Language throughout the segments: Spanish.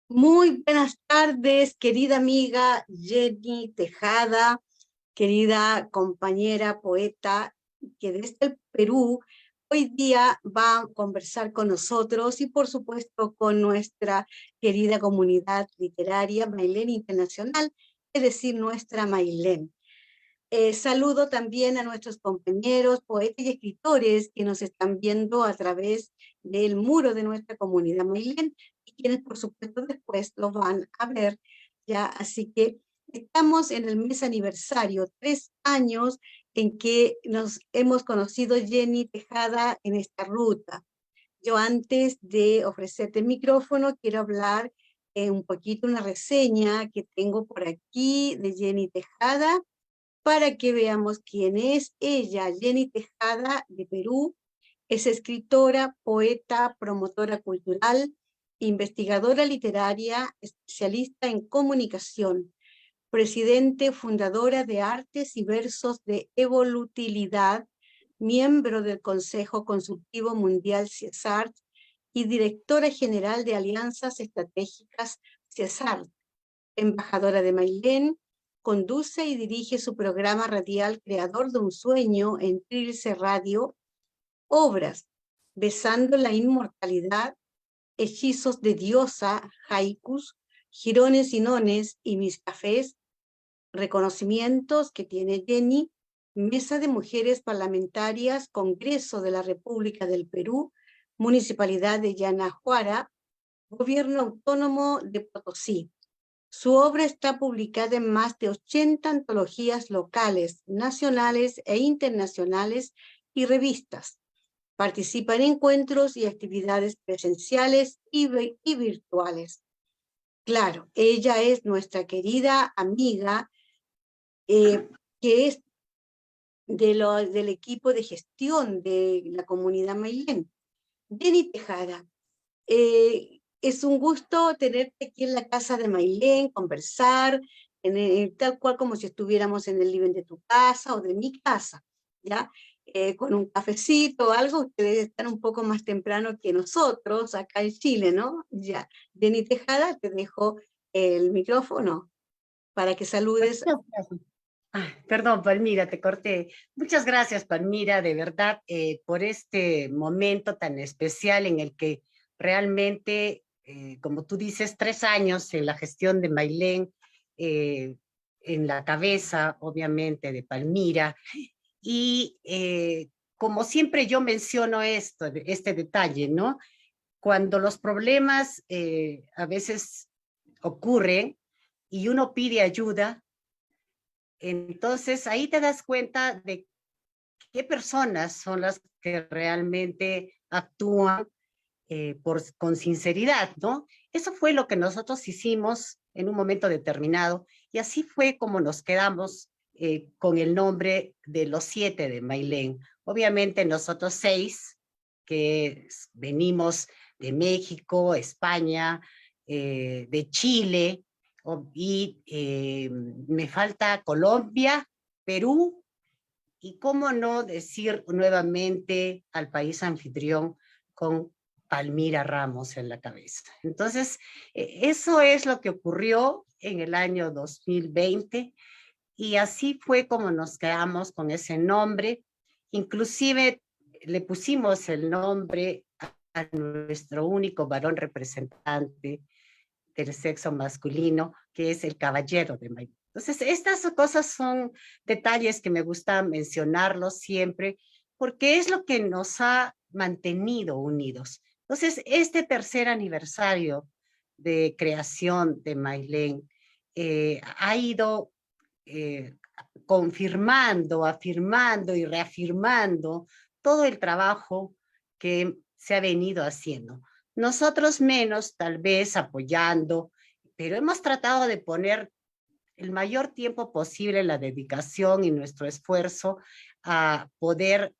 Muy buenas tardes, querida amiga Jenny Tejada, querida compañera poeta que desde el Perú hoy día va a conversar con nosotros y por supuesto con nuestra querida comunidad literaria Mailén Internacional, es decir, nuestra Mailén. Saludo también a nuestros compañeros, poetas y escritores que nos están viendo a través del muro de nuestra comunidad Mailén y quienes por supuesto después lo van a ver ya. Así que estamos en el mes aniversario, 3 años en que nos hemos conocido Jenny Tejada en esta ruta. Yo antes de ofrecerte el micrófono quiero hablar un poquito, una reseña que tengo por aquí de Jenny Tejada para que veamos quién es ella. Jenny Tejada, de Perú, es escritora, poeta, promotora cultural, investigadora literaria, especialista en comunicación, presidente, fundadora de Artes y Versos de Evolutilidad, miembro del Consejo Consultivo Mundial CIESART y directora general de Alianzas Estratégicas CIESART, embajadora de Mailén. Conduce y dirige su programa radial Creador de un Sueño en Trilce Radio, obras Besando la Inmortalidad, Hechizos de Diosa, haikus, Jirones y Nones y Mis Cafés, reconocimientos que tiene Jenny, Mesa de Mujeres Parlamentarias, Congreso de la República del Perú, Municipalidad de Yanajuara, Gobierno Autónomo de Potosí. Su obra está publicada en más de 80 antologías locales, nacionales e internacionales y revistas. Participa en encuentros y actividades presenciales y virtuales. Claro, ella es nuestra querida amiga, que es del equipo de gestión de la comunidad Mailén. Jenny Tejada, es un gusto tenerte aquí en la casa de Mailén, conversar, tal cual como si estuviéramos en el living de tu casa o de mi casa, ¿ya? Con un cafecito o algo. Ustedes están un poco más temprano que nosotros acá en Chile, ¿no? Ya. Jenny Tejada, te dejo el micrófono para que saludes. Muchas gracias. Perdón, Palmira, te corté. Muchas gracias, Palmira, de verdad, por este momento tan especial en el que realmente, como tú dices, 3 años en la gestión de Mailén, eh, en la cabeza, obviamente, de Palmira. Y como siempre yo menciono este detalle, ¿no? Cuando los problemas a veces ocurren y uno pide ayuda, entonces ahí te das cuenta de qué personas son las que realmente actúan con sinceridad, ¿no? Eso fue lo que nosotros hicimos en un momento determinado y así fue como nos quedamos con el nombre de los 7 de Mailén. Obviamente nosotros 6, que venimos de México, España, de Chile, y me falta Colombia, Perú, y cómo no decir nuevamente al país anfitrión con Palmira Ramos en la cabeza. Entonces, eso es lo que ocurrió en el año 2020 y así fue como nos quedamos con ese nombre. Inclusive le pusimos el nombre a nuestro único varón representante del sexo masculino, que es el caballero de Maipú. Entonces, estas cosas son detalles que me gusta mencionarlos siempre, porque es lo que nos ha mantenido unidos. Entonces, este tercer aniversario de creación de Mailén ha ido eh, confirmando, afirmando y reafirmando todo el trabajo que se ha venido haciendo. Nosotros menos, tal vez apoyando, pero hemos tratado de poner el mayor tiempo posible la dedicación y nuestro esfuerzo a poder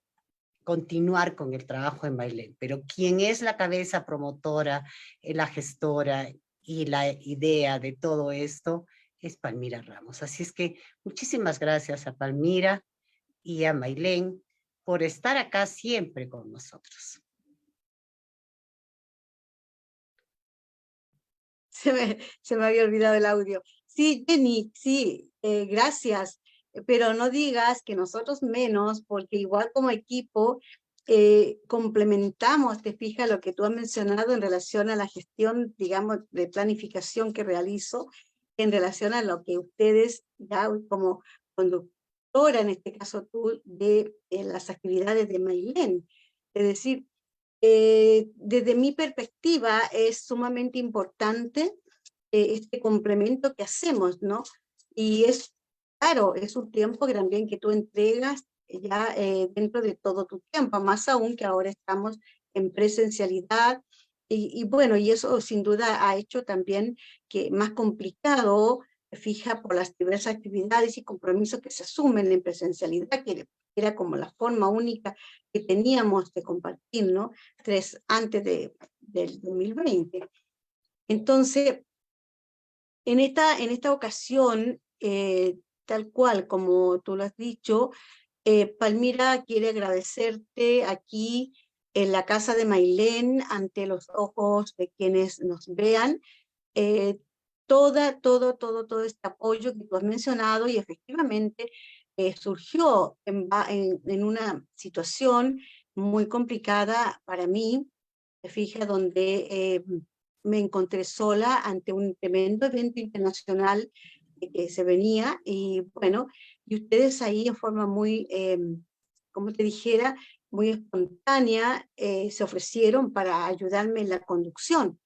continuar con el trabajo en Mailén. Pero quien es la cabeza promotora, la gestora y la idea de todo esto es Palmira Ramos. Así es que muchísimas gracias a Palmira y a Mailén por estar acá siempre con nosotros. se me había olvidado el audio. Sí, Jenny, sí, gracias, pero no digas que nosotros menos, porque igual como equipo complementamos, te fijas, lo que tú has mencionado en relación a la gestión, digamos, de planificación que realizo, en relación a lo que ustedes, ya como conductora, en este caso tú, de las actividades de Mailén. Es decir, desde mi perspectiva es sumamente importante este complemento que hacemos, ¿no? Y es, claro, es un tiempo que también que tú entregas ya dentro de todo tu tiempo, más aún que ahora estamos en presencialidad, y bueno, y eso sin duda ha hecho también que más complicado, fija, por las diversas actividades y compromisos que se asumen en presencialidad, que era como la forma única que teníamos de compartir, ¿no? Antes del 2020. Entonces, en esta ocasión, tal cual como tú lo has dicho, Palmira quiere agradecerte aquí en la casa de Mailén, ante los ojos de quienes nos vean, eh, todo este apoyo que tú has mencionado, y efectivamente surgió en una situación muy complicada para mí, te fijas, donde me encontré sola ante un tremendo evento internacional que se venía, y bueno, y ustedes ahí en forma muy, como te dijera, muy espontánea, se ofrecieron para ayudarme en la conducción.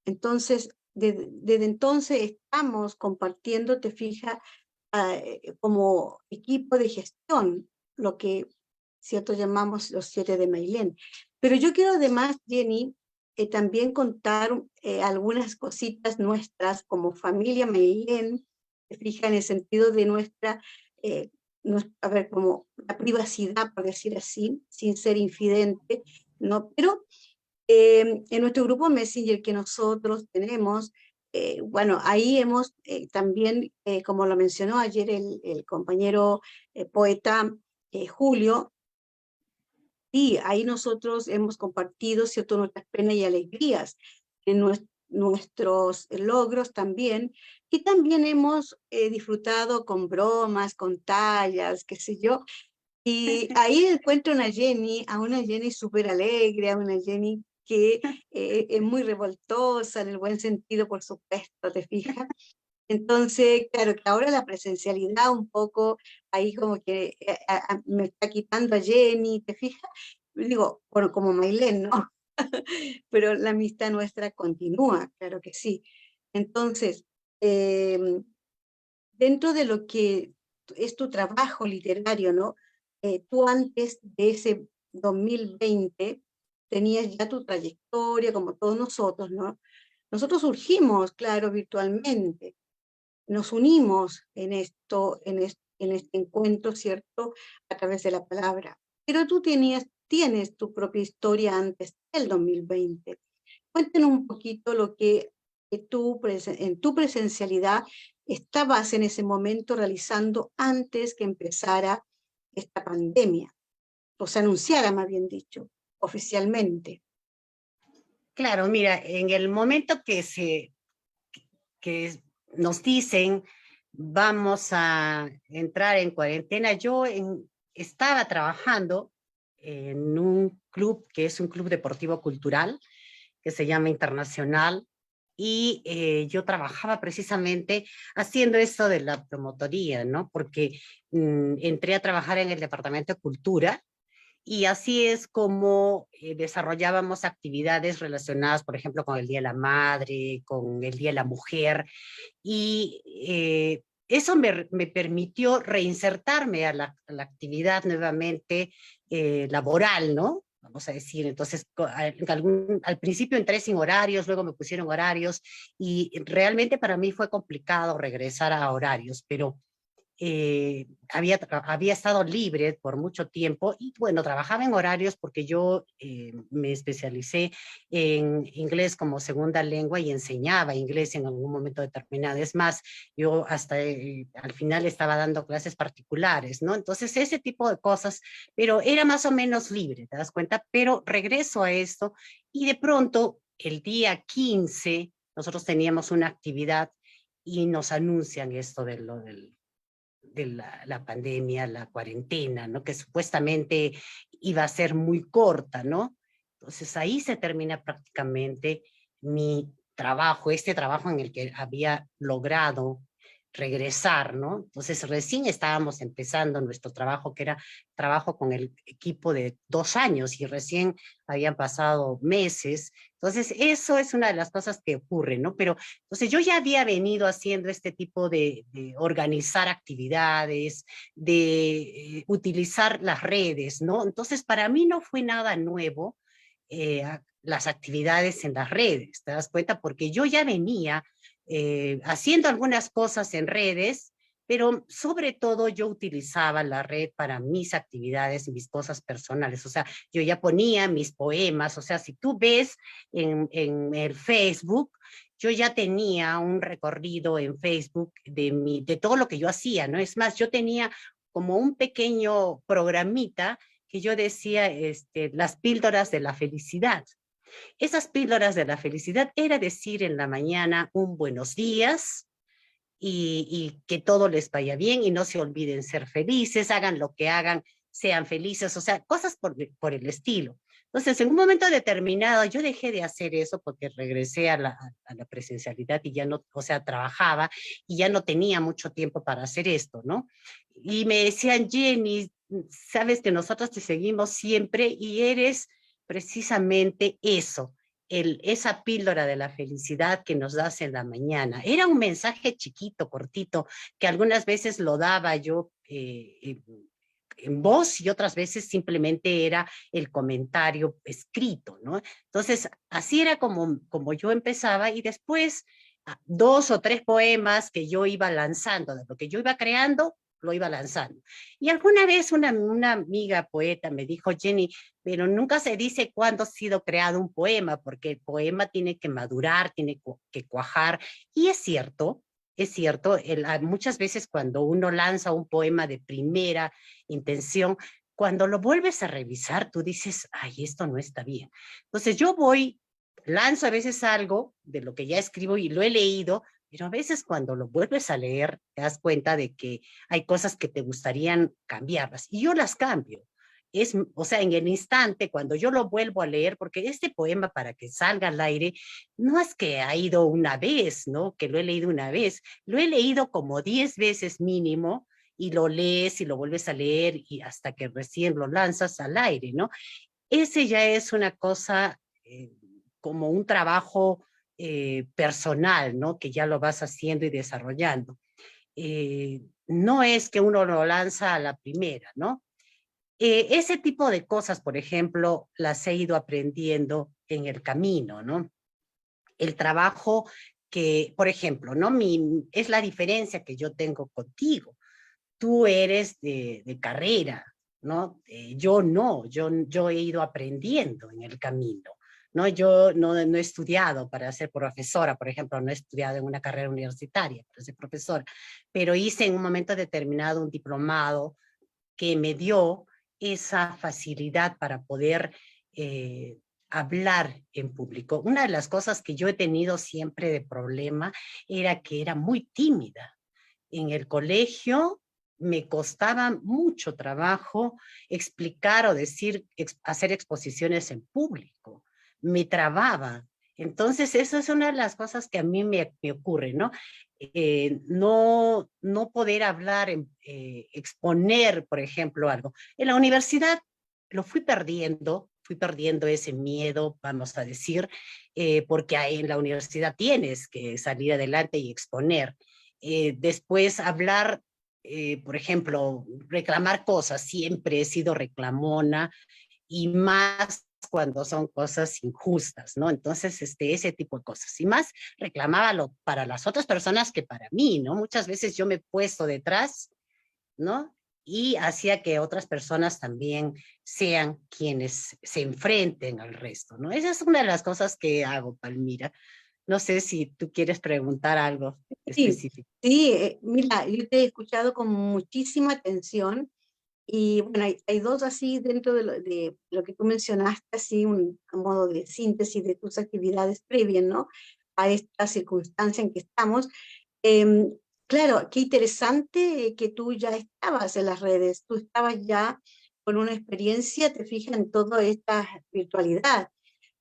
Entonces, desde entonces estamos compartiendo, te fijas, como equipo de gestión, lo que, cierto, llamamos los 7 de Mailén. Pero yo quiero además, Jenny, también contar algunas cositas nuestras como familia Mailén, te fijas, en el sentido de nuestra, eh, a ver, como la privacidad, por decir así, sin ser infidente, ¿no? Pero en nuestro grupo Messenger que nosotros tenemos, bueno, ahí hemos también, como lo mencionó ayer el compañero poeta Julio, y ahí nosotros hemos compartido, ¿cierto?, nuestras penas y alegrías, en nuestros logros también, y también hemos disfrutado con bromas, con tallas, qué sé yo, y ahí encuentro a una Jenny súper alegre, a una Jenny que es muy revoltosa en el buen sentido, por supuesto, ¿te fijas? Entonces, claro, que ahora la presencialidad un poco ahí como que me está quitando a Jenny, ¿te fijas? Digo, bueno, como Mailén, ¿no? Pero la amistad nuestra continúa, claro que sí. Entonces, eh, dentro de lo que es tu trabajo literario, ¿no? Tú antes de ese 2020 tenías ya tu trayectoria, como todos nosotros, ¿no? Nosotros surgimos, claro, virtualmente, nos unimos en esto, en este encuentro, ¿cierto? A través de la palabra. Pero tú tienes tu propia historia antes del 2020. Cuéntenos un poquito lo que tú, en tu presencialidad, estabas en ese momento realizando antes que empezara esta pandemia, o se anunciara, más bien dicho, oficialmente. Claro, mira, en el momento que nos dicen vamos a entrar en cuarentena, estaba trabajando en un club que es un club deportivo cultural que se llama Internacional, y yo trabajaba precisamente haciendo esto de la promotoría, ¿no? Porque entré a trabajar en el Departamento de Cultura, y así es como desarrollábamos actividades relacionadas, por ejemplo, con el Día de la Madre, con el Día de la Mujer, y eso me permitió reinsertarme a la actividad nuevamente laboral, ¿no? Vamos a decir, entonces al principio entré sin horarios, luego me pusieron horarios, y realmente para mí fue complicado regresar a horarios, pero había estado libre por mucho tiempo, y bueno, trabajaba en horarios porque yo me especialicé en inglés como segunda lengua y enseñaba inglés en algún momento determinado. Es más, yo hasta al final estaba dando clases particulares, ¿no? Entonces ese tipo de cosas, pero era más o menos libre, ¿te das cuenta? Pero regreso a esto, y de pronto el día 15, nosotros teníamos una actividad y nos anuncian esto de la pandemia, la cuarentena, ¿no? Que supuestamente iba a ser muy corta, ¿no? Entonces ahí se termina prácticamente mi trabajo, este trabajo en el que había logrado regresar, ¿no? Entonces recién estábamos empezando nuestro trabajo, que era trabajo con el equipo de 2 años y recién habían pasado meses. Entonces eso es una de las cosas que ocurre, ¿no? Pero entonces yo ya había venido haciendo este tipo de organizar actividades, de utilizar las redes, ¿no? Entonces para mí no fue nada nuevo las actividades en las redes, ¿te das cuenta? Porque yo ya venía haciendo algunas cosas en redes, pero sobre todo yo utilizaba la red para mis actividades y mis cosas personales. O sea, yo ya ponía mis poemas, o sea, si tú ves en el Facebook, yo ya tenía un recorrido en Facebook de todo lo que yo hacía, ¿no? Es más, yo tenía como un pequeño programita que yo decía las píldoras de la felicidad. Esas píldoras de la felicidad era decir en la mañana un buenos días y que todo les vaya bien y no se olviden ser felices, hagan lo que hagan, sean felices, o sea, cosas por el estilo. Entonces, en un momento determinado, yo dejé de hacer eso porque regresé a la presencialidad y ya no, o sea, trabajaba y ya no tenía mucho tiempo para hacer esto, ¿no? Y me decían, Jenny, sabes que nosotros te seguimos siempre y eres precisamente eso, esa píldora de la felicidad que nos das en la mañana. Era un mensaje chiquito, cortito, que algunas veces lo daba yo en voz y otras veces simplemente era el comentario escrito, ¿no? Entonces, así era como yo empezaba y después 2 o 3 poemas que yo iba lanzando, de lo que yo iba creando, lo iba lanzando. Y alguna vez una amiga poeta me dijo, Jenny, pero nunca se dice cuándo ha sido creado un poema, porque el poema tiene que madurar, tiene que cuajar, y es cierto, muchas veces cuando uno lanza un poema de primera intención, cuando lo vuelves a revisar, tú dices, ay, esto no está bien. Entonces yo lanzo a veces algo de lo que ya escribo y lo he leído, pero a veces cuando lo vuelves a leer, te das cuenta de que hay cosas que te gustarían cambiarlas, y yo las cambio. O sea, en el instante, cuando yo lo vuelvo a leer, porque este poema para que salga al aire, no es que ha ido una vez, ¿no? Que lo he leído una vez, lo he leído como 10 veces mínimo, y lo lees y lo vuelves a leer y hasta que recién lo lanzas al aire, ¿no? Ese ya es una cosa como un trabajo personal, ¿no? Que ya lo vas haciendo y desarrollando. No es que uno lo lanza a la primera, ¿no? Ese tipo de cosas, por ejemplo, las he ido aprendiendo en el camino, ¿no? El trabajo que, por ejemplo, ¿no? Es la diferencia que yo tengo contigo. Tú eres de carrera, ¿no? Yo no, yo he ido aprendiendo en el camino, ¿no? Yo no he estudiado para ser profesora, por ejemplo, no he estudiado en una carrera universitaria para ser profesora, pero hice en un momento determinado un diplomado que me dio esa facilidad para poder eh, hablar en público. Una de las cosas que yo he tenido siempre de problema era que era muy tímida. En el colegio me costaba mucho trabajo explicar o decir, hacer exposiciones en público. Me trababa. Entonces, eso es una de las cosas que a mí me ocurre, ¿no? No poder hablar, exponer, por ejemplo, algo. En la universidad lo fui perdiendo ese miedo, vamos a decir, porque ahí en la universidad tienes que salir adelante y exponer. Después hablar, por ejemplo, reclamar cosas, siempre he sido reclamona y más cuando son cosas injustas, ¿no? Entonces, ese tipo de cosas. Y más reclamaba para las otras personas que para mí, ¿no? Muchas veces yo me he puesto detrás, ¿no? Y hacía que otras personas también sean quienes se enfrenten al resto, ¿no? Esa es una de las cosas que hago, Palmira. No sé si tú quieres preguntar algo Sí, específico. sí, mira, yo te he escuchado con muchísima atención y bueno, hay dos así dentro de lo que tú mencionaste, así un modo de síntesis de tus actividades previas, ¿no? a esta circunstancia en que estamos. Em, claro, qué interesante que tú ya estabas en las redes, tú estabas ya con una experiencia, te fijas, en toda esta virtualidad,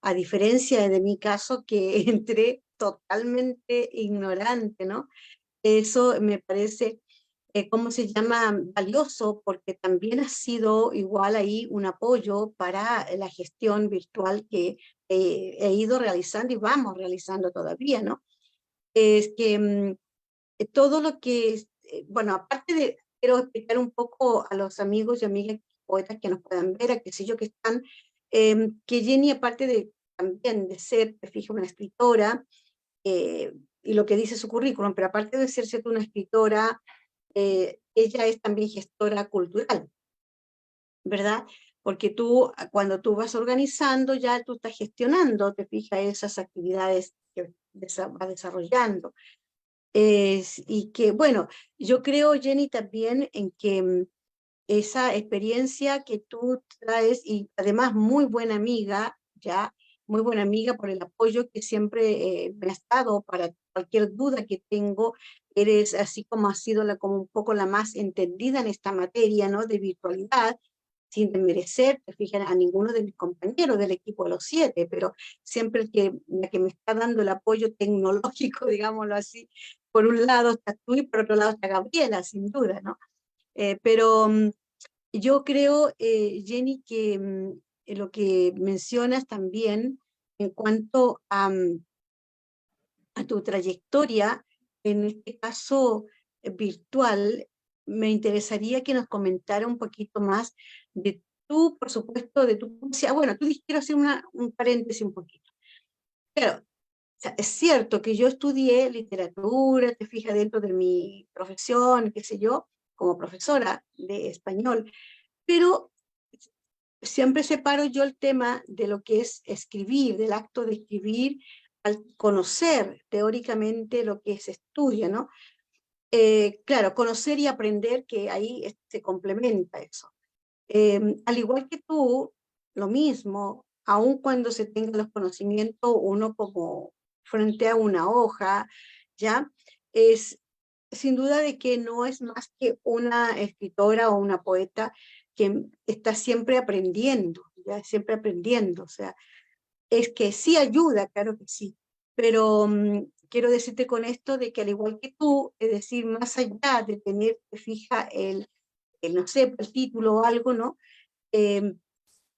a diferencia de mi caso que entré totalmente ignorante, ¿no? Eso me parece, ¿cómo se llama? Valioso, porque también ha sido igual ahí un apoyo para la gestión virtual que he ido realizando y vamos realizando todavía, ¿no? Es que todo lo que, bueno, aparte de, quiero explicar un poco a los amigos y amigas poetas que nos puedan ver, a qué sé yo, que están, que Jenny, aparte de también de ser, te fijas, una escritora, eh, y lo que dice su currículum, pero aparte de ser cierto, una escritora, ella es también gestora cultural, ¿verdad? Porque tú, cuando tú vas organizando, ya tú estás gestionando, te fijas, esas actividades que vas desarrollando. Y que, bueno, yo creo, Jenny, también en que esa experiencia que tú traes, y además muy buena amiga, ya, muy buena amiga por el apoyo que siempre me has dado para cualquier duda que tengo, eres así como has sido como un poco la más entendida en esta materia, ¿no? De virtualidad, sin desmerecer, te fijas, a ninguno de mis compañeros del equipo de los 7, pero siempre la que me está dando el apoyo tecnológico, digámoslo así, por un lado está tú y por otro lado está Gabriela, sin duda, ¿no? Pero yo creo, Jenny, que lo que mencionas también en cuanto a tu trayectoria, en este caso virtual, me interesaría que nos comentara un poquito más de tú, por supuesto, de tu... Bueno, tú quiero hacer un paréntesis un poquito. Claro, o sea, es cierto que yo estudié literatura, te fijas, dentro de mi profesión, qué sé yo, como profesora de español, pero siempre separo yo el tema de lo que es escribir, del acto de escribir, al conocer teóricamente lo que se estudia, ¿no? Claro, conocer y aprender, que ahí se complementa eso. Al igual que tú, lo mismo, aun cuando se tengan los conocimientos, uno como frente a una hoja, ¿ya? Es sin duda de que no es más que una escritora o una poeta que está siempre aprendiendo, ya siempre aprendiendo, o sea, es que sí ayuda, claro que sí, pero quiero decirte con esto de que al igual que tú, es decir, más allá de tener, te fija, no sé, el título o algo, ¿no? Eh,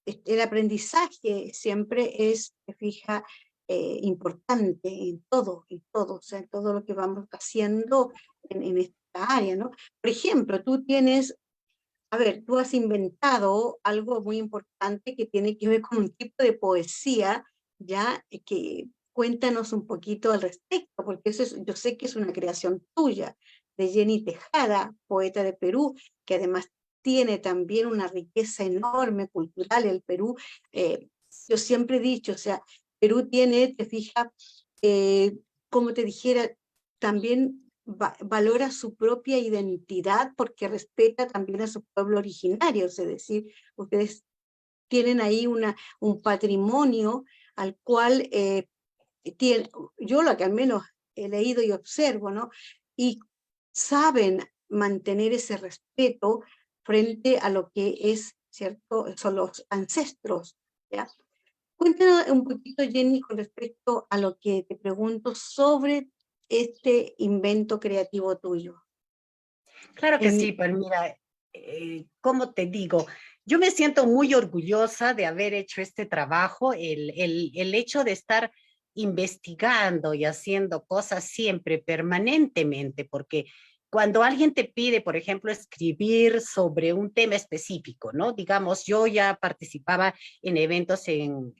el aprendizaje siempre es, te fija, importante en todo, o sea, en todo lo que vamos haciendo en esta área, ¿no? Por ejemplo, tú tienes, a ver, tú has inventado algo muy importante que tiene que ver con un tipo de poesía, ya, que cuéntanos un poquito al respecto, porque eso es, yo sé que es una creación tuya, de Jenny Tejada, poeta de Perú, que además tiene también una riqueza enorme cultural. El Perú, eh, yo siempre he dicho, o sea, Perú tiene, te fijas, como te dijera, también valora su propia identidad porque respeta también a su pueblo originario, es decir, ustedes tienen ahí un patrimonio al cual tiene, yo lo que al menos he leído y observo, ¿no? Y saben mantener ese respeto frente a lo que es, ¿cierto? Son los ancestros, ¿ya? Cuéntanos un poquito, Jenny, con respecto a lo que te pregunto sobre este invento creativo tuyo. Claro que En, sí, pues mira, ¿cómo te digo? Yo me siento muy orgullosa de haber hecho este trabajo, el hecho de estar investigando y haciendo cosas siempre, permanentemente, porque cuando alguien te pide, por ejemplo, escribir sobre un tema específico, ¿no? Digamos, yo ya participaba en eventos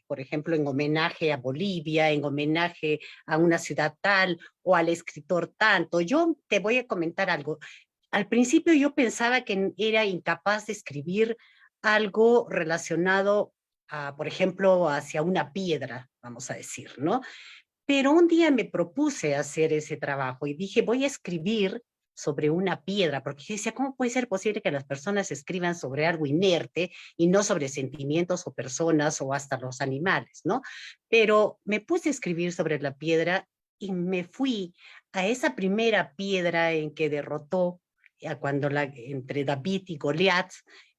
por ejemplo, en homenaje a Bolivia, en homenaje a una ciudad tal o al escritor tanto. Yo te voy a comentar algo. Al principio yo pensaba que era incapaz de escribir algo relacionado a, por ejemplo, hacia una piedra, vamos a decir, ¿no? Pero un día me propuse hacer ese trabajo y dije, voy a escribir sobre una piedra, porque yo decía, ¿cómo puede ser posible que las personas escriban sobre algo inerte y no sobre sentimientos o personas o hasta los animales, ¿no? Pero me puse a escribir sobre la piedra y me fui a esa primera piedra en que derrotó, entre David y Goliat,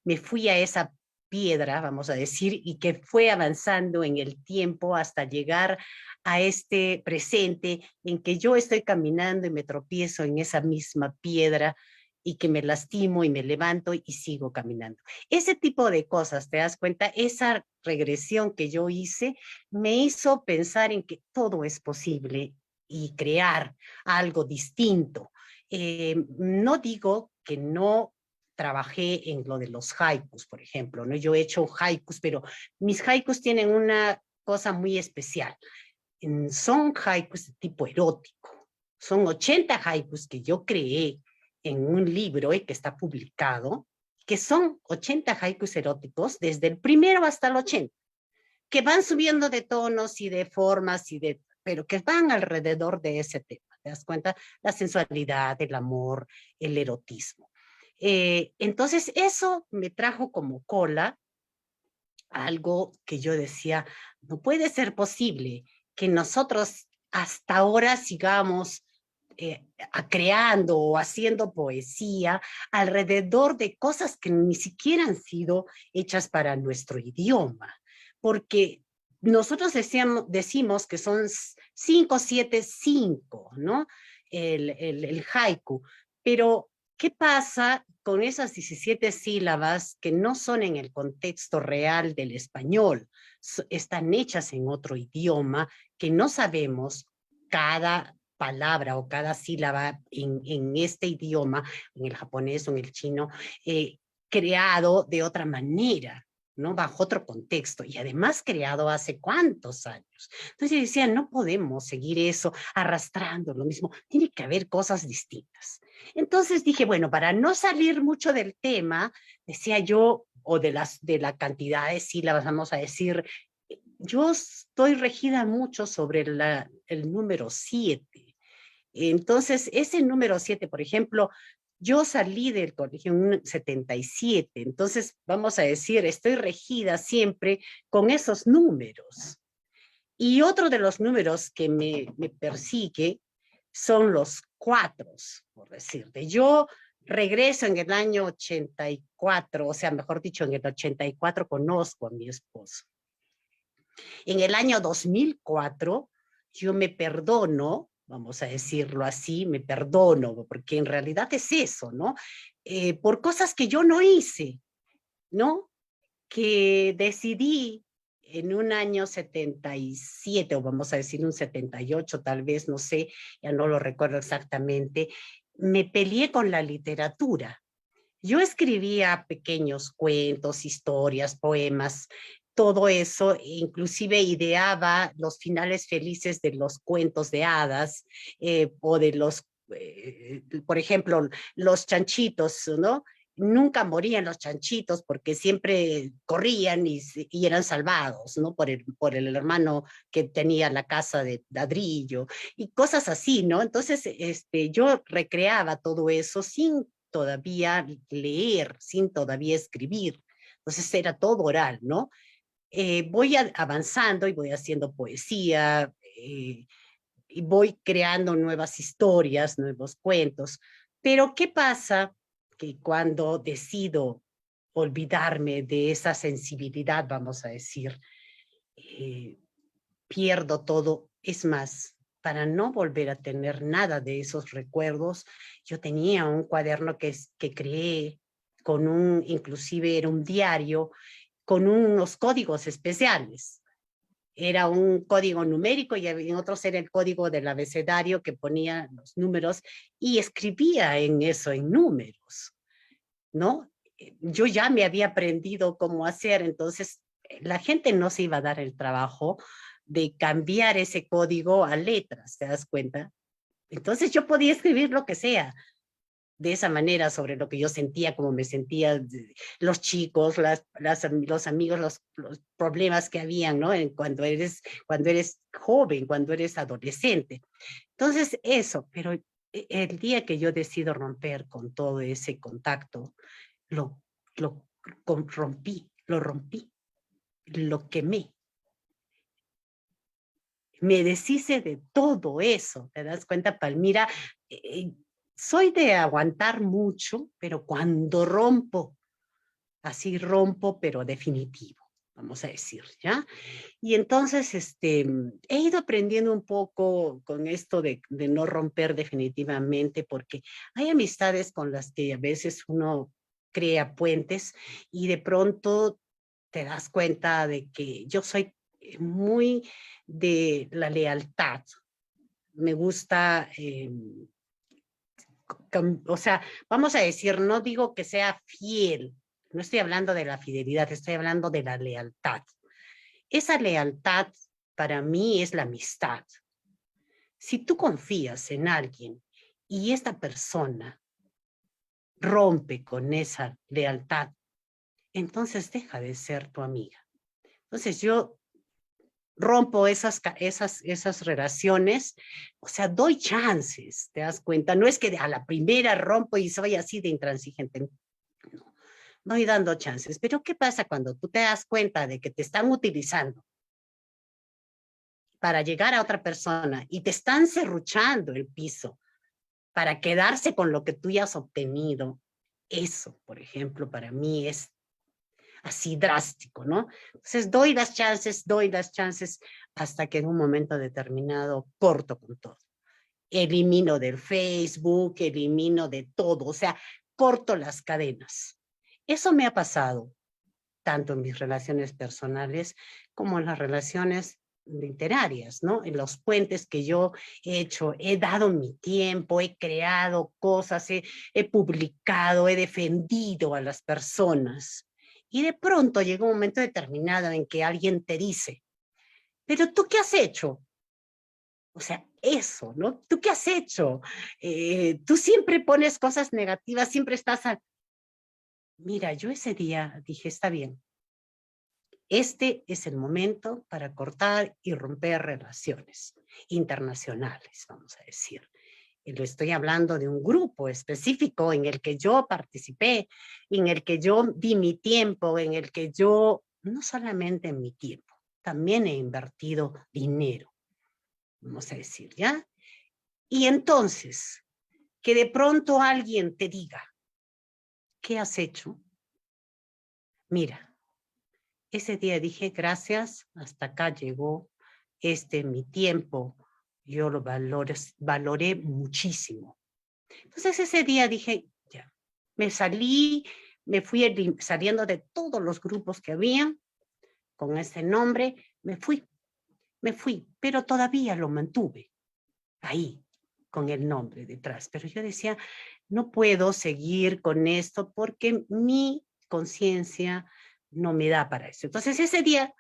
me fui a esa piedra, vamos a decir, y que fue avanzando en el tiempo hasta llegar a este presente en que yo estoy caminando y me tropiezo en esa misma piedra y que me lastimo y me levanto y sigo caminando. Ese tipo de cosas, ¿te das cuenta? Esa regresión que yo hice me hizo pensar en que todo es posible y crear algo distinto. No digo que no trabajé en lo de los haikus, por ejemplo, ¿no? Yo he hecho haikus, pero mis haikus tienen una cosa muy especial. Son haikus de tipo erótico. Son 80 haikus que yo creé en un libro y que está publicado, que son 80 haikus eróticos desde el primero hasta el 80, que van subiendo de tonos y de formas pero que van alrededor de ese tema. ¿Te das cuenta? La sensualidad, el amor, el erotismo. Entonces eso me trajo como cola algo que yo decía, no puede ser posible que nosotros hasta ahora sigamos creando o haciendo poesía alrededor de cosas que ni siquiera han sido hechas para nuestro idioma, porque nosotros decimos que son 5, 7, 5, ¿no? El haiku, pero ¿qué pasa con esas 17 sílabas que no son en el contexto real del español? Están hechas en otro idioma que no sabemos cada palabra o cada sílaba en este idioma, en el japonés o en el chino, creado de otra manera, ¿no? Bajo otro contexto, y además creado hace cuántos años. Entonces yo decía, no podemos seguir eso arrastrando lo mismo, tiene que haber cosas distintas. Entonces dije, bueno, para no salir mucho del tema, decía yo, o de la cantidad de sílabas, vamos a decir, yo estoy regida mucho sobre el número 7. Entonces, ese número 7, por ejemplo, yo salí del colegio en un 77, entonces vamos a decir, estoy regida siempre con esos números. Y otro de los números que me persigue son los 4, por decirte. Yo regreso en el año 84, o sea, mejor dicho, en el 84 conozco a mi esposo. En el año 2004 yo me perdono, vamos a decirlo así, me perdono, porque en realidad es eso, ¿no? Por cosas que yo no hice, ¿no? Que decidí en un año 77, o vamos a decir un 78 tal vez, no sé, ya no lo recuerdo exactamente, me peleé con la literatura. Yo escribía pequeños cuentos, historias, poemas, todo eso, inclusive ideaba los finales felices de los cuentos de hadas o de por ejemplo, los chanchitos, ¿no? Nunca morían los chanchitos porque siempre corrían y eran salvados, ¿no? Por el hermano que tenía la casa de ladrillo y cosas así, ¿no? Entonces, yo recreaba todo eso sin todavía leer, sin todavía escribir. Entonces era todo oral, ¿no? Voy avanzando y voy haciendo poesía, y voy creando nuevas historias, nuevos cuentos. Pero ¿qué pasa? Que cuando decido olvidarme de esa sensibilidad, vamos a decir, eh, pierdo todo. Es más, para no volver a tener nada de esos recuerdos, yo tenía un cuaderno que creé inclusive era un diario, con unos códigos especiales. Era un código numérico y en otros era el código del abecedario que ponía los números y escribía en eso, en números, ¿no? Yo ya me había aprendido cómo hacer, entonces la gente no se iba a dar el trabajo de cambiar ese código a letras, ¿te das cuenta? Entonces yo podía escribir lo que sea de esa manera sobre lo que yo sentía, como me sentía, los chicos, los amigos, los problemas que habían, ¿no? Cuando eres joven, cuando eres adolescente. Entonces eso, pero el día que yo decido romper con todo ese contacto, lo, lo rompí, lo quemé. me deshice de todo eso. ¿Te das cuenta, Palmira? Soy de aguantar mucho, pero cuando rompo, así rompo, pero definitivo, vamos a decir, ¿ya? Y entonces he ido aprendiendo un poco con esto de no romper definitivamente, porque hay amistades con las que a veces uno crea puentes y de pronto te das cuenta de que yo soy muy de la lealtad. Me gusta, o sea, vamos a decir, no digo que sea fiel, no estoy hablando de la fidelidad, estoy hablando de la lealtad. Esa lealtad para mí es la amistad. Si tú confías en alguien y esta persona rompe con esa lealtad, entonces deja de ser tu amiga. Entonces yo rompo esas relaciones, o sea, doy chances, ¿te das cuenta? No es que a la primera rompo y soy así de intransigente, no, voy dando chances. Pero ¿qué pasa cuando tú te das cuenta de que te están utilizando para llegar a otra persona y te están serruchando el piso para quedarse con lo que tú ya has obtenido? Eso, por ejemplo, para mí es así drástico, ¿no? Entonces doy las chances hasta que en un momento determinado corto con todo. Elimino del Facebook, elimino de todo, o sea, corto las cadenas. Eso me ha pasado tanto en mis relaciones personales como en las relaciones literarias, ¿no? En los puentes que yo he hecho, he dado mi tiempo, he creado cosas, he publicado, he defendido a las personas. Y de pronto llega un momento determinado en que alguien te dice, pero ¿tú qué has hecho? O sea, eso, ¿no? ¿Tú qué has hecho? Tú siempre pones cosas negativas, siempre estás a... Mira, yo ese día dije, está bien, este es el momento para cortar y romper relaciones internacionales, vamos a decir. Y lo estoy hablando de un grupo específico en el que yo participé, en el que yo di mi tiempo, en el que yo, no solamente mi tiempo, también he invertido dinero, vamos a decir, ¿ya? Y entonces, que de pronto alguien te diga, ¿qué has hecho? Mira, ese día dije, gracias, hasta acá llegó mi tiempo, yo lo valoré muchísimo. Entonces ese día dije, ya, me salí, me fui saliendo de todos los grupos que había con ese nombre, me fui, pero todavía lo mantuve ahí, con el nombre detrás. Pero yo decía, no puedo seguir con esto porque mi conciencia no me da para eso. Entonces ese día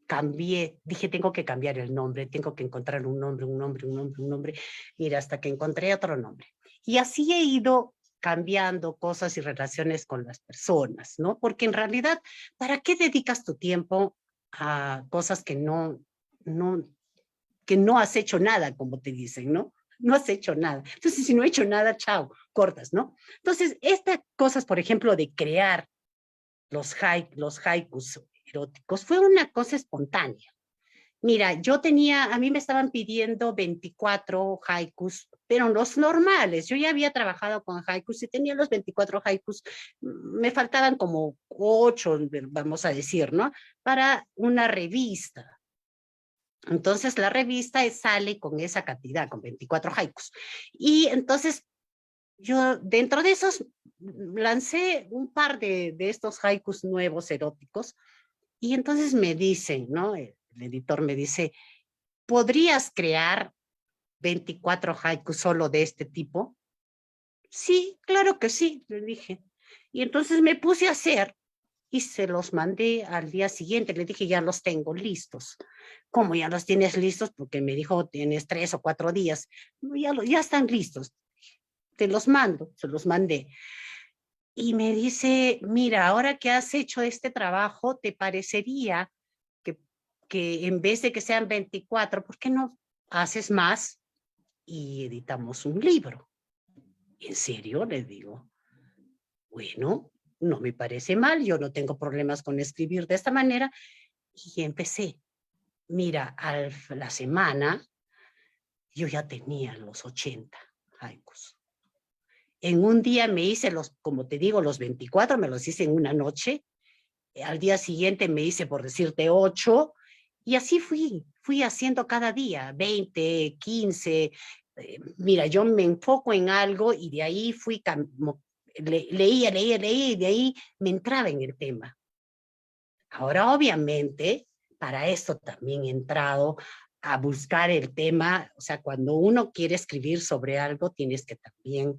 cambié, dije, tengo que cambiar el nombre, tengo que encontrar un nombre, un nombre, un nombre, un nombre. Mira, hasta que encontré otro nombre. Y así he ido cambiando cosas y relaciones con las personas, ¿no? Porque en realidad, ¿para qué dedicas tu tiempo a cosas no, que no has hecho nada, como te dicen, ¿no? No has hecho nada. Entonces, si no he hecho nada, chao, cortas, ¿no? Entonces, estas cosas, por ejemplo, de crear los haikus eróticos, fue una cosa espontánea. Mira, a mí me estaban pidiendo 24 haikus, pero los normales. Yo ya había trabajado con haikus y tenía los 24 haikus. Me faltaban como 8, vamos a decir, ¿no? Para una revista. Entonces la revista sale con esa cantidad, con 24 haikus. Y entonces yo dentro de esos lancé un par de estos haikus nuevos eróticos y entonces me dicen, ¿no? El editor me dice, ¿podrías crear 24 haikus solo de este tipo? Sí, claro que sí, le dije. Y entonces me puse a hacer y se los mandé al día siguiente. Le dije, ya los tengo listos. ¿Cómo ya los tienes listos? Porque me dijo, tienes 3 o 4 días. No, ya están listos. Te los mando, se los mandé. Y me dice, mira, ahora que has hecho este trabajo, ¿te parecería que, que en vez de que sean 24, ¿por qué no haces más y editamos un libro? ¿En serio? Le digo. Bueno, no me parece mal, yo no tengo problemas con escribir de esta manera. Y empecé. mira, a la semana yo ya tenía los 80 haikus. En un día me hice como te digo, los 24, me los hice en una noche. Al día siguiente me hice, por decirte, 8, y así fui haciendo cada día, 20, 15. Mira, yo me enfoco en algo y de ahí leía, y de ahí me entraba en el tema. Ahora, obviamente, para esto también he entrado a buscar el tema, o sea, cuando uno quiere escribir sobre algo, tienes que también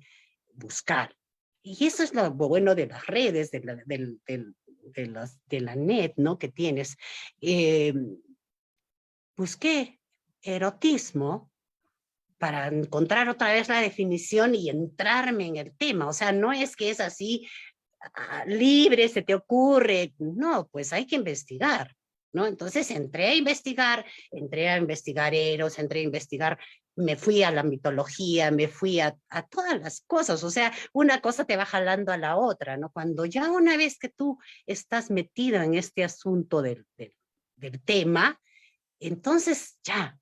buscar. Y eso es lo bueno de las redes, de la net, ¿no? Que tienes. Eh, Busqué erotismo para encontrar otra vez la definición y entrarme en el tema. O sea, no es que es así libre, se te ocurre. No, pues hay que investigar, ¿no? Entonces entré a investigar Eros, entré a investigar, me fui a la mitología, me fui a todas las cosas. O sea, una cosa te va jalando a la otra, ¿no? Cuando ya una vez que tú estás metido en este asunto del tema, entonces ya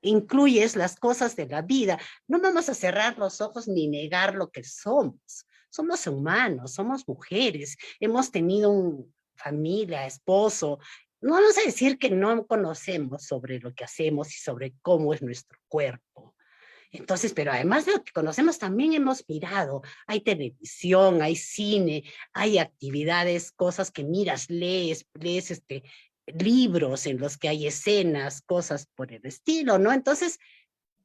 incluyes las cosas de la vida. No vamos a cerrar los ojos ni negar lo que somos. Somos humanos, somos mujeres, hemos tenido familia, esposo. No vamos a decir que no conocemos sobre lo que hacemos y sobre cómo es nuestro cuerpo. Entonces, pero además de lo que conocemos, también hemos mirado. Hay televisión, hay cine, hay actividades, cosas que miras, lees libros en los que hay escenas, cosas por el estilo, ¿no? Entonces,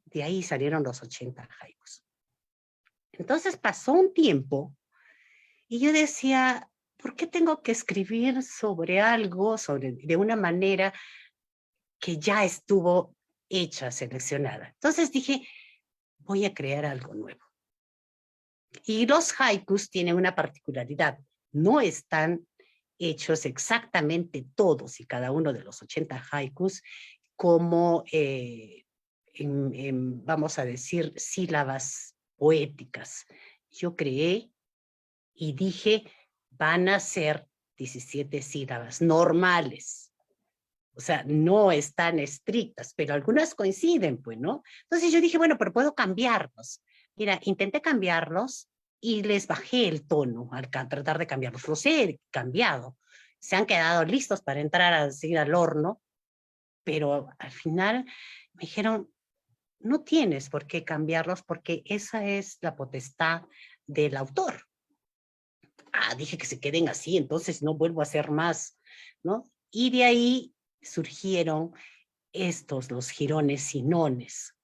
de ahí salieron los 80 haikus. Entonces pasó un tiempo y yo decía, ¿por qué tengo que escribir sobre algo, de una manera que ya estuvo hecha, seleccionada? Entonces dije, voy a crear algo nuevo. Y los haikus tienen una particularidad, no están hechos exactamente todos y cada uno de los 80 haikus como, vamos a decir, sílabas poéticas. Yo creé y dije, van a ser 17 sílabas normales. O sea, no están estrictas, pero algunas coinciden, pues, ¿no? Entonces yo dije, bueno, pero puedo cambiarlos. Mira, intenté cambiarlos y les bajé el tono al tratar de cambiarlos. Los he cambiado. Se han quedado listos para entrar a seguir al horno, pero al final me dijeron, no tienes por qué cambiarlos porque esa es la potestad del autor. Dije que se queden así, entonces no vuelvo a hacer más, ¿no? Y de ahí surgieron los jirones y nones,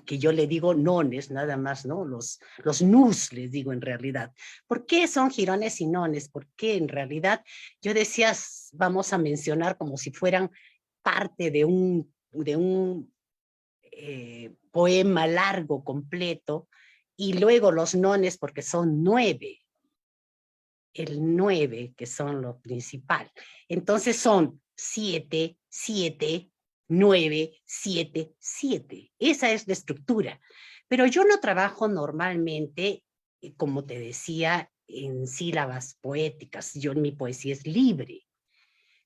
que yo le digo nones nada más, ¿no? Los nus les digo en realidad. ¿Por qué son jirones y nones? Porque en realidad yo decía, vamos a mencionar como si fueran parte de un poema largo, completo, y luego los nones porque son 9, el 9 que son lo principal. Entonces son 7, 7, 9, 7, 7. Esa es la estructura. Pero yo no trabajo normalmente, como te decía, en sílabas poéticas. Mi poesía es libre.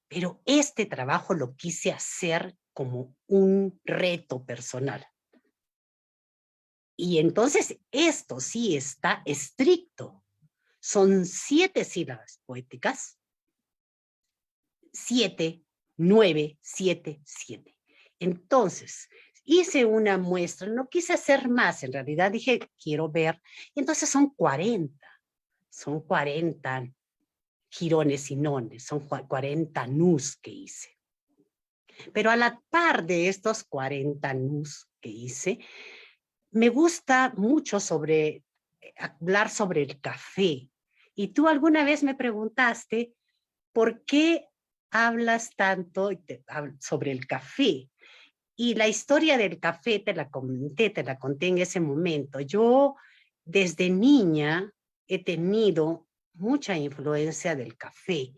Pero este trabajo lo quise hacer como un reto personal. Y entonces esto sí está estricto. Son 7 sílabas poéticas, 7, 9, 7, 7. Entonces, hice una muestra, no quise hacer más, en realidad dije, quiero ver, entonces son 40 jirones y nones, son 40 nus que hice. Pero a la par de estos 40 nus que hice, me gusta mucho hablar sobre el café. Y tú alguna vez me preguntaste, ¿por qué hablas tanto sobre el café? Y la historia del café te la conté en ese momento. Yo desde niña he tenido mucha influencia del café.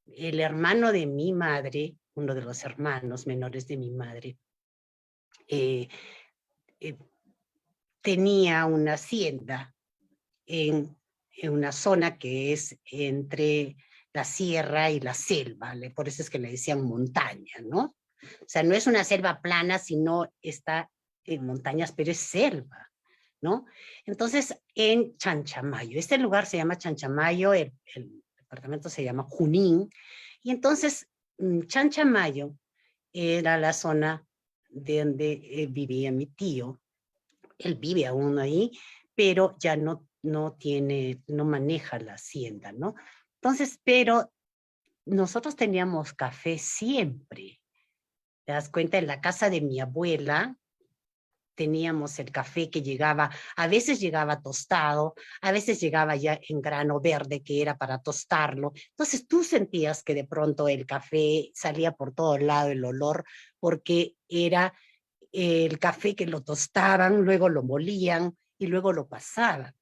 El hermano de mi madre, uno de los hermanos menores de mi madre, eh, eh, tenía una hacienda en una zona que es entre la sierra y la selva, por eso es que le decían montaña, ¿no? O sea, no es una selva plana, sino está en montañas, pero es selva, ¿no? Entonces, en Chanchamayo, este lugar se llama Chanchamayo, el departamento se llama Junín, y entonces Chanchamayo era la zona de donde vivía mi tío. Él vive aún ahí, pero ya no maneja la hacienda, ¿no? Entonces, pero nosotros teníamos café siempre. ¿Te das cuenta? En la casa de mi abuela teníamos el café que llegaba, a veces llegaba tostado, a veces llegaba ya en grano verde que era para tostarlo. Entonces tú sentías que de pronto el café salía por todo lado el olor porque era el café que lo tostaban, luego lo molían y luego lo pasaban.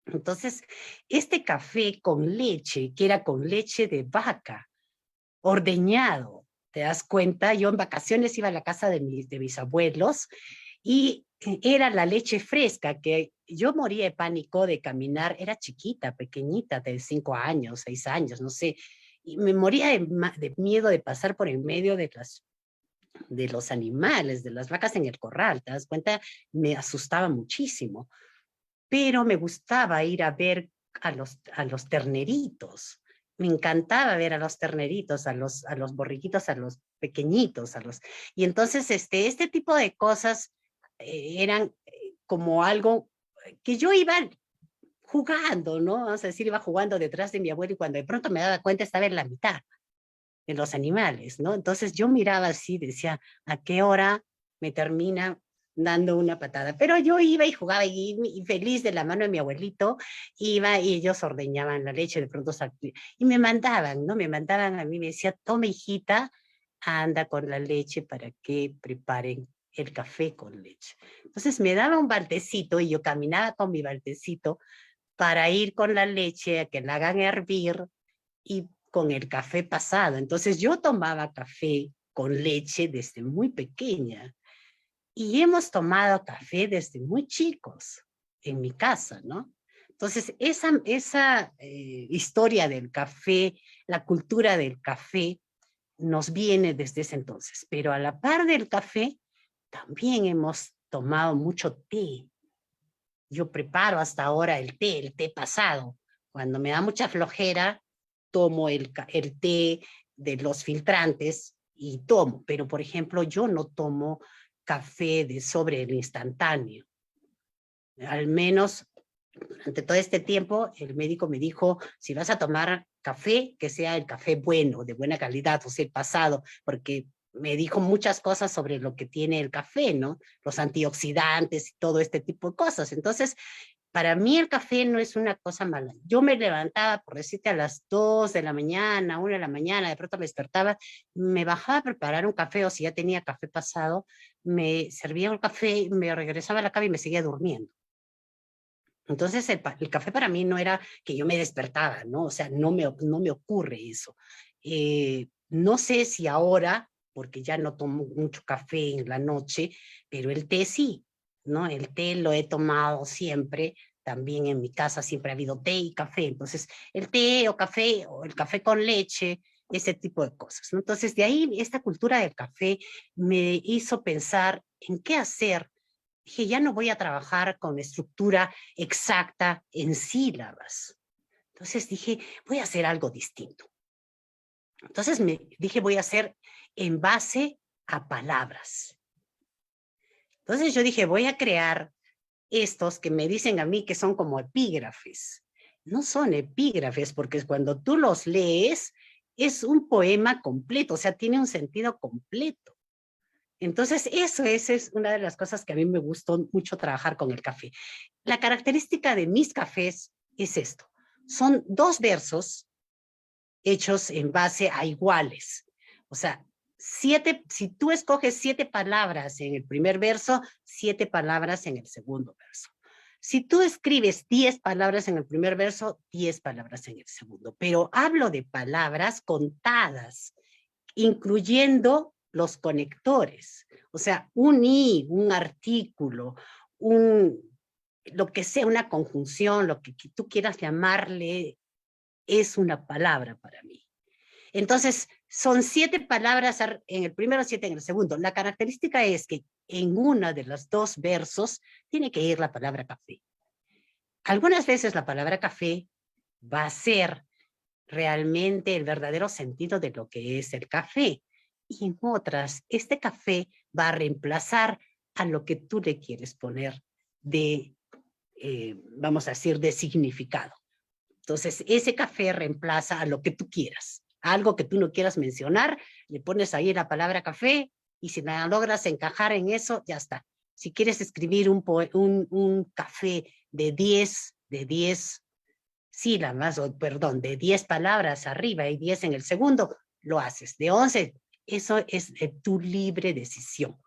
Entonces, este café con leche, que era con leche de vaca, ordeñado, ¿te das cuenta? Yo en vacaciones iba a la casa de mis abuelos y era la leche fresca, que yo moría de pánico de caminar, era chiquita, pequeñita, de 5 años, 6 años, no sé, y me moría de miedo de pasar por en medio de los animales, de las vacas en el corral, ¿te das cuenta? Me asustaba muchísimo, pero me gustaba ir a ver a los terneritos. Me encantaba ver a los terneritos, a los borriquitos, a los pequeñitos, y entonces este tipo de cosas eran como algo que yo iba jugando, ¿no? Vamos a decir, iba jugando detrás de mi abuelo y cuando de pronto me daba cuenta estaba en la mitad de los animales, ¿no? Entonces yo miraba así, decía, ¿a qué hora me termina dando una patada? Pero yo iba y jugaba y feliz de la mano de mi abuelito, iba y ellos ordeñaban la leche, de pronto y me mandaban, ¿no? Me mandaban a mí, me decía, toma hijita, anda con la leche para que preparen el café con leche. Entonces me daba un baldecito y yo caminaba con mi baldecito para ir con la leche a que la hagan hervir y con el café pasado. Entonces yo tomaba café con leche desde muy pequeña y hemos tomado café desde muy chicos en mi casa, ¿no? Entonces esa historia del café, la cultura del café, nos viene desde ese entonces. Pero a la par del café, también hemos tomado mucho té. Yo preparo hasta ahora el té pasado. Cuando me da mucha flojera, tomo el té de los filtrantes y tomo. Pero, por ejemplo, yo no tomo café de sobre el instantáneo. Al menos durante todo este tiempo, el médico me dijo, si vas a tomar café, que sea el café bueno, de buena calidad, o sea, el pasado, porque me dijo muchas cosas sobre lo que tiene el café, ¿no? Los antioxidantes y todo este tipo de cosas. Entonces, para mí el café no es una cosa mala. Yo me levantaba, por decirte, a las 2 de la mañana, 1 de la mañana, de pronto me despertaba, me bajaba a preparar un café, o si ya tenía café pasado, me servía el café, me regresaba a la cama y me seguía durmiendo. Entonces el café para mí no era que yo me despertaba, ¿no? O sea, no me ocurre eso. No sé si ahora, porque ya no tomo mucho café en la noche, pero el té sí, ¿no? El té lo he tomado siempre, también en mi casa siempre ha habido té y café, entonces el té o el café con leche, ese tipo de cosas, ¿no? Entonces de ahí esta cultura del café me hizo pensar en qué hacer. Dije, ya no voy a trabajar con estructura exacta en sílabas. Entonces dije, voy a hacer algo distinto. Entonces me dije, voy a hacer en base a palabras. Entonces yo dije, voy a crear estos que me dicen a mí que son como epígrafes. No son epígrafes porque cuando tú los lees es un poema completo, o sea, tiene un sentido completo. Entonces, es una de las cosas que a mí me gustó mucho trabajar con el café. La característica de mis cafés es esto. Son 2 versos hechos en base a iguales. O sea, si tú escoges 7 palabras en el primer verso, 7 palabras en el segundo verso. Si tú escribes 10 palabras en el primer verso, 10 palabras en el segundo. Pero hablo de palabras contadas, incluyendo los conectores. O sea, un i, un artículo, lo que sea, una conjunción, lo que tú quieras llamarle, es una palabra para mí. Entonces, son 7 palabras en el primero, 7 en el segundo. La característica es que en una de los 2 versos tiene que ir la palabra café. Algunas veces la palabra café va a ser realmente el verdadero sentido de lo que es el café. Y en otras, este café va a reemplazar a lo que tú le quieres poner de, vamos a decir, de significado. Entonces, ese café reemplaza a lo que tú quieras. Algo que tú no quieras mencionar, le pones ahí la palabra café y si la logras encajar en eso, ya está. Si quieres escribir un café de 10 sílabas, o perdón, de 10 palabras arriba y 10 en el segundo, lo haces. De 11, eso es tu libre decisión.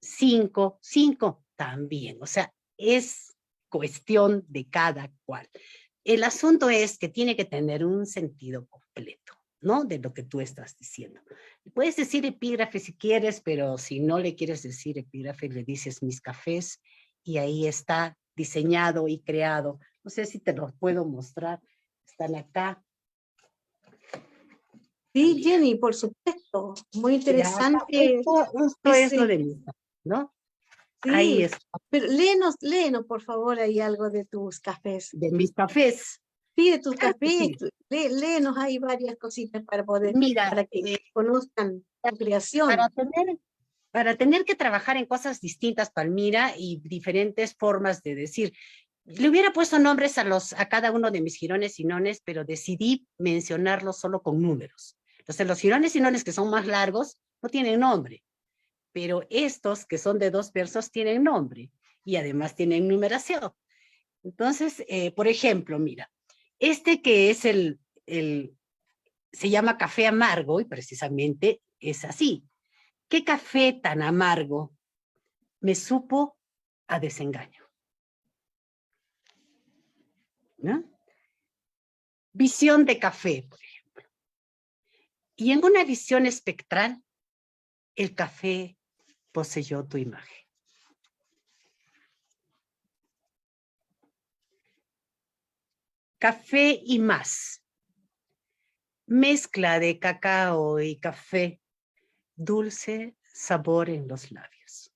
5 también. O sea, es cuestión de cada cual. El asunto es que tiene que tener un sentido completo, ¿no? De lo que tú estás diciendo. Puedes decir epígrafe si quieres, pero si no le quieres decir epígrafe, le dices mis cafés y ahí está diseñado y creado. No sé si te los puedo mostrar. Están acá. Sí, Jenny, por supuesto. Muy Ya, interesante esto es lo ese. de mis cafés, ¿no? Ahí Sí, está, pero léenos, por favor, ahí algo de tus cafés. de mis cafés. Sí, de tus Claro que cafés. sí. Léenos ahí varias cositas Mira, para que conozcan tu creación. para tener para tener que trabajar en cosas distintas, Palmira, y diferentes formas de decir. Le hubiera puesto nombres a cada uno de mis jirones y nones, pero decidí mencionarlos solo con números. Entonces, los jirones y nones que son más largos no tienen nombre, pero estos que son de 2 versos tienen nombre y además tienen numeración. Entonces, por ejemplo, mira, este que es se llama café amargo y precisamente es así. ¿Qué café tan amargo me supo a desengaño? ¿No? Visión de café, por ejemplo. Y en una visión espectral, el café poseyó tu imagen. Café y más. Mezcla de cacao y café, dulce sabor en los labios.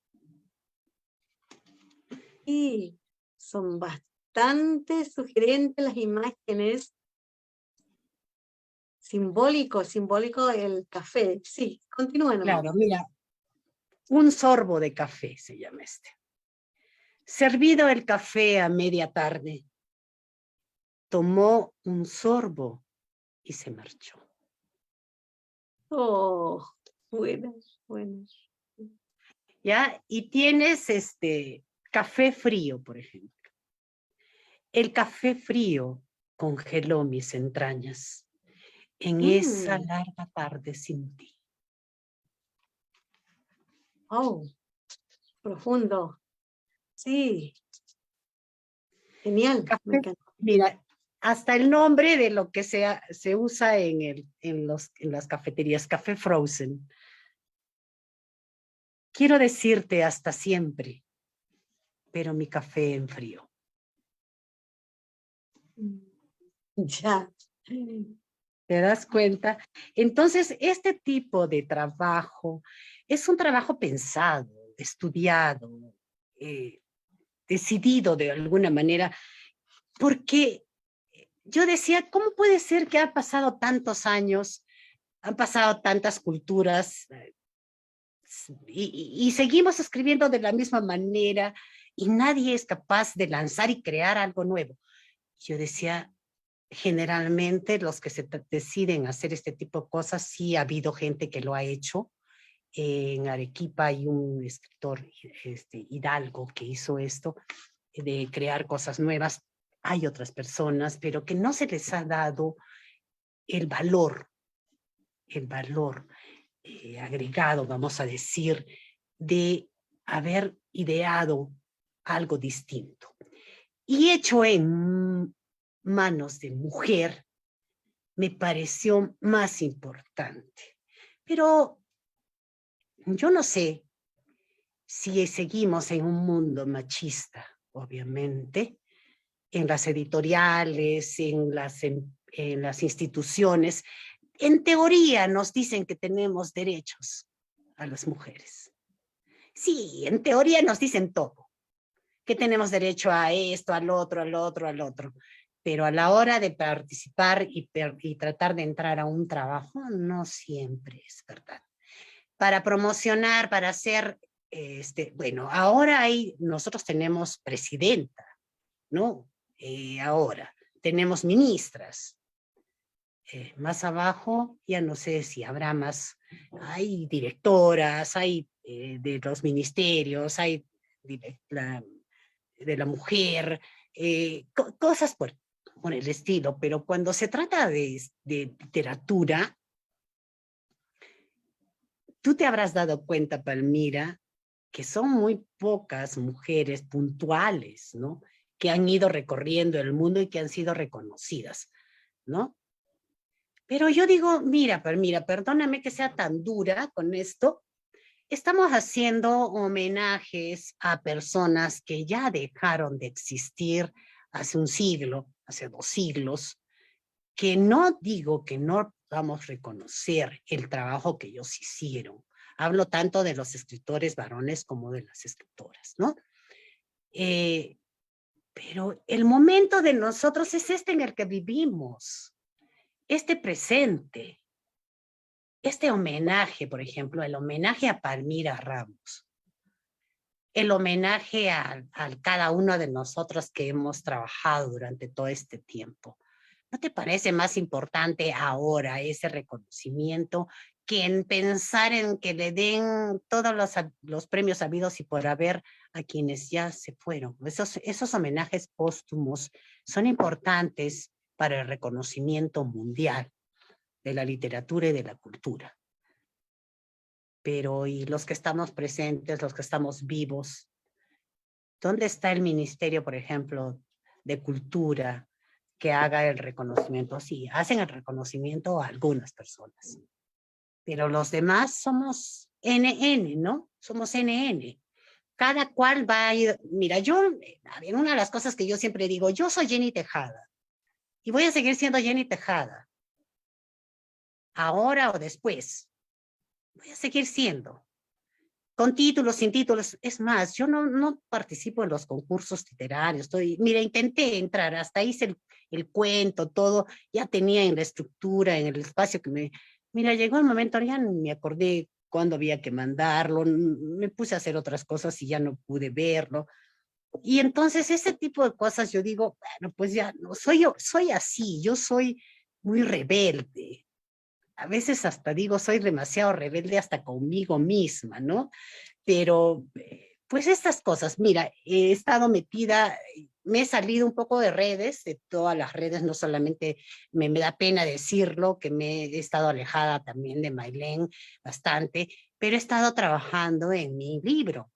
Y son bastante sugerentes las imágenes. Simbólico el café. Sí, continúa nomás. Claro, mira, un sorbo de café se llama este. Servido el café a media tarde, tomó un sorbo y se marchó. Oh, buenas. ¿Ya? Y tienes café frío, por ejemplo. El café frío congeló mis entrañas en esa Mm, larga tarde sin ti. oh, profundo. Sí, genial, me Café, encanta. mira, hasta el nombre de lo que se usa en las cafeterías, café frozen. Quiero decirte hasta siempre, pero mi café enfrió. Ya. ¿Te das cuenta? Entonces, este tipo de trabajo es un trabajo pensado, estudiado, decidido de alguna manera, porque yo decía, ¿cómo puede ser que han pasado tantos años, han pasado tantas culturas y seguimos escribiendo de la misma manera y nadie es capaz de lanzar y crear algo nuevo? Yo decía, generalmente los que deciden hacer este tipo de cosas, sí ha habido gente que lo ha hecho. En Arequipa hay un escritor, Hidalgo, que hizo esto, de crear cosas nuevas. Hay otras personas, pero que no se les ha dado el valor agregado, vamos a decir, de haber ideado algo distinto. Y hecho en manos de mujer, me pareció más importante. Pero yo no sé si seguimos en un mundo machista, obviamente, en las editoriales, en las instituciones, en teoría nos dicen que tenemos derechos a las mujeres. Sí, en teoría nos dicen todo, que tenemos derecho a esto, al otro, al otro, al otro. Pero a la hora de participar y tratar de entrar a un trabajo, no siempre es verdad. Para promocionar, para hacer, bueno, ahora nosotros tenemos presidenta, ¿no? Ahora tenemos ministras. Más abajo, ya no sé si habrá más, hay directoras, hay de los ministerios, hay de la mujer, cosas por el estilo, pero cuando se trata de literatura, tú te habrás dado cuenta, Palmira, que son muy pocas mujeres puntuales, ¿no? Que han ido recorriendo el mundo y que han sido reconocidas, ¿no? Pero yo digo, mira, Palmira, perdóname que sea tan dura con esto, estamos haciendo homenajes a personas que ya dejaron de existir hace un siglo, hace 2 siglos, que no digo que no vamos a reconocer el trabajo que ellos hicieron. Hablo tanto de los escritores varones como de las escritoras, ¿no? Pero el momento de nosotros es este en el que vivimos, este presente, este homenaje, por ejemplo, el homenaje a Palmira Ramos, el homenaje a cada uno de nosotros que hemos trabajado durante todo este tiempo. ¿No te parece más importante ahora ese reconocimiento que en pensar en que le den todos los premios habidos y por haber a quienes ya se fueron? Esos homenajes póstumos son importantes para el reconocimiento mundial de la literatura y de la cultura. Pero ¿y los que estamos presentes, los que estamos vivos? ¿Dónde está el Ministerio, por ejemplo, de Cultura, que haga el reconocimiento? Sí, hacen el reconocimiento a algunas personas, pero los demás somos NN, ¿no? Somos NN. Cada cual va a ir, mira, una de las cosas que yo siempre digo, yo soy Jenny Tejada y voy a seguir siendo Jenny Tejada, ahora o después, voy a seguir siendo. Con títulos, sin títulos. Es más, yo no participo en los concursos literarios. Mira, intenté entrar, hasta hice el cuento, todo, ya tenía en la estructura, en el espacio Mira, llegó el momento, ya no me acordé cuándo había que mandarlo, me puse a hacer otras cosas y ya no pude verlo. Y entonces ese tipo de cosas yo digo, bueno, pues ya no, soy así, yo soy muy rebelde. A veces hasta digo, soy demasiado rebelde hasta conmigo misma, ¿no? Pero, pues estas cosas, mira, he estado metida, me he salido un poco de redes, de todas las redes, no solamente me da pena decirlo, que me he estado alejada también de Mailén bastante, pero he estado trabajando en mi libro,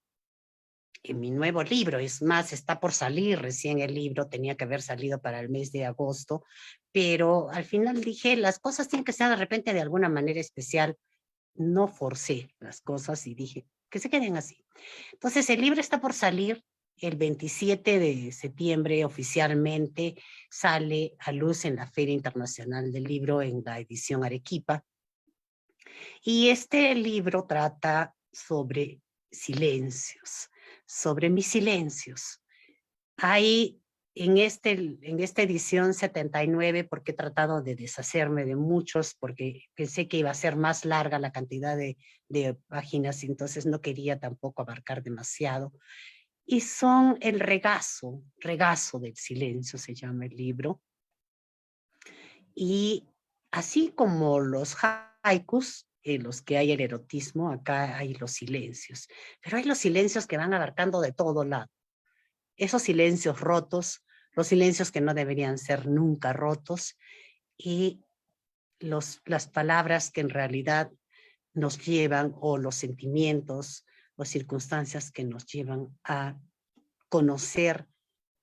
en mi nuevo libro. Es más, está por salir recién el libro, tenía que haber salido para el mes de agosto, pero al final dije, las cosas tienen que ser de repente de alguna manera especial. No forcé las cosas y dije que se queden así. Entonces el libro está por salir el 27 de septiembre oficialmente, sale a luz en la Feria Internacional del Libro en la edición Arequipa. Y este libro trata sobre silencios, sobre mis silencios. Hay en esta edición 79, porque he tratado de deshacerme de muchos, porque pensé que iba a ser más larga la cantidad de páginas, entonces no quería tampoco abarcar demasiado. Y son el regazo del silencio se llama el libro. Y así como los haikus, en los que hay el erotismo, acá hay los silencios. Pero hay los silencios que van abarcando de todo lado. Esos silencios rotos, los silencios que no deberían ser nunca rotos, y las palabras que en realidad nos llevan, o los sentimientos o circunstancias que nos llevan a conocer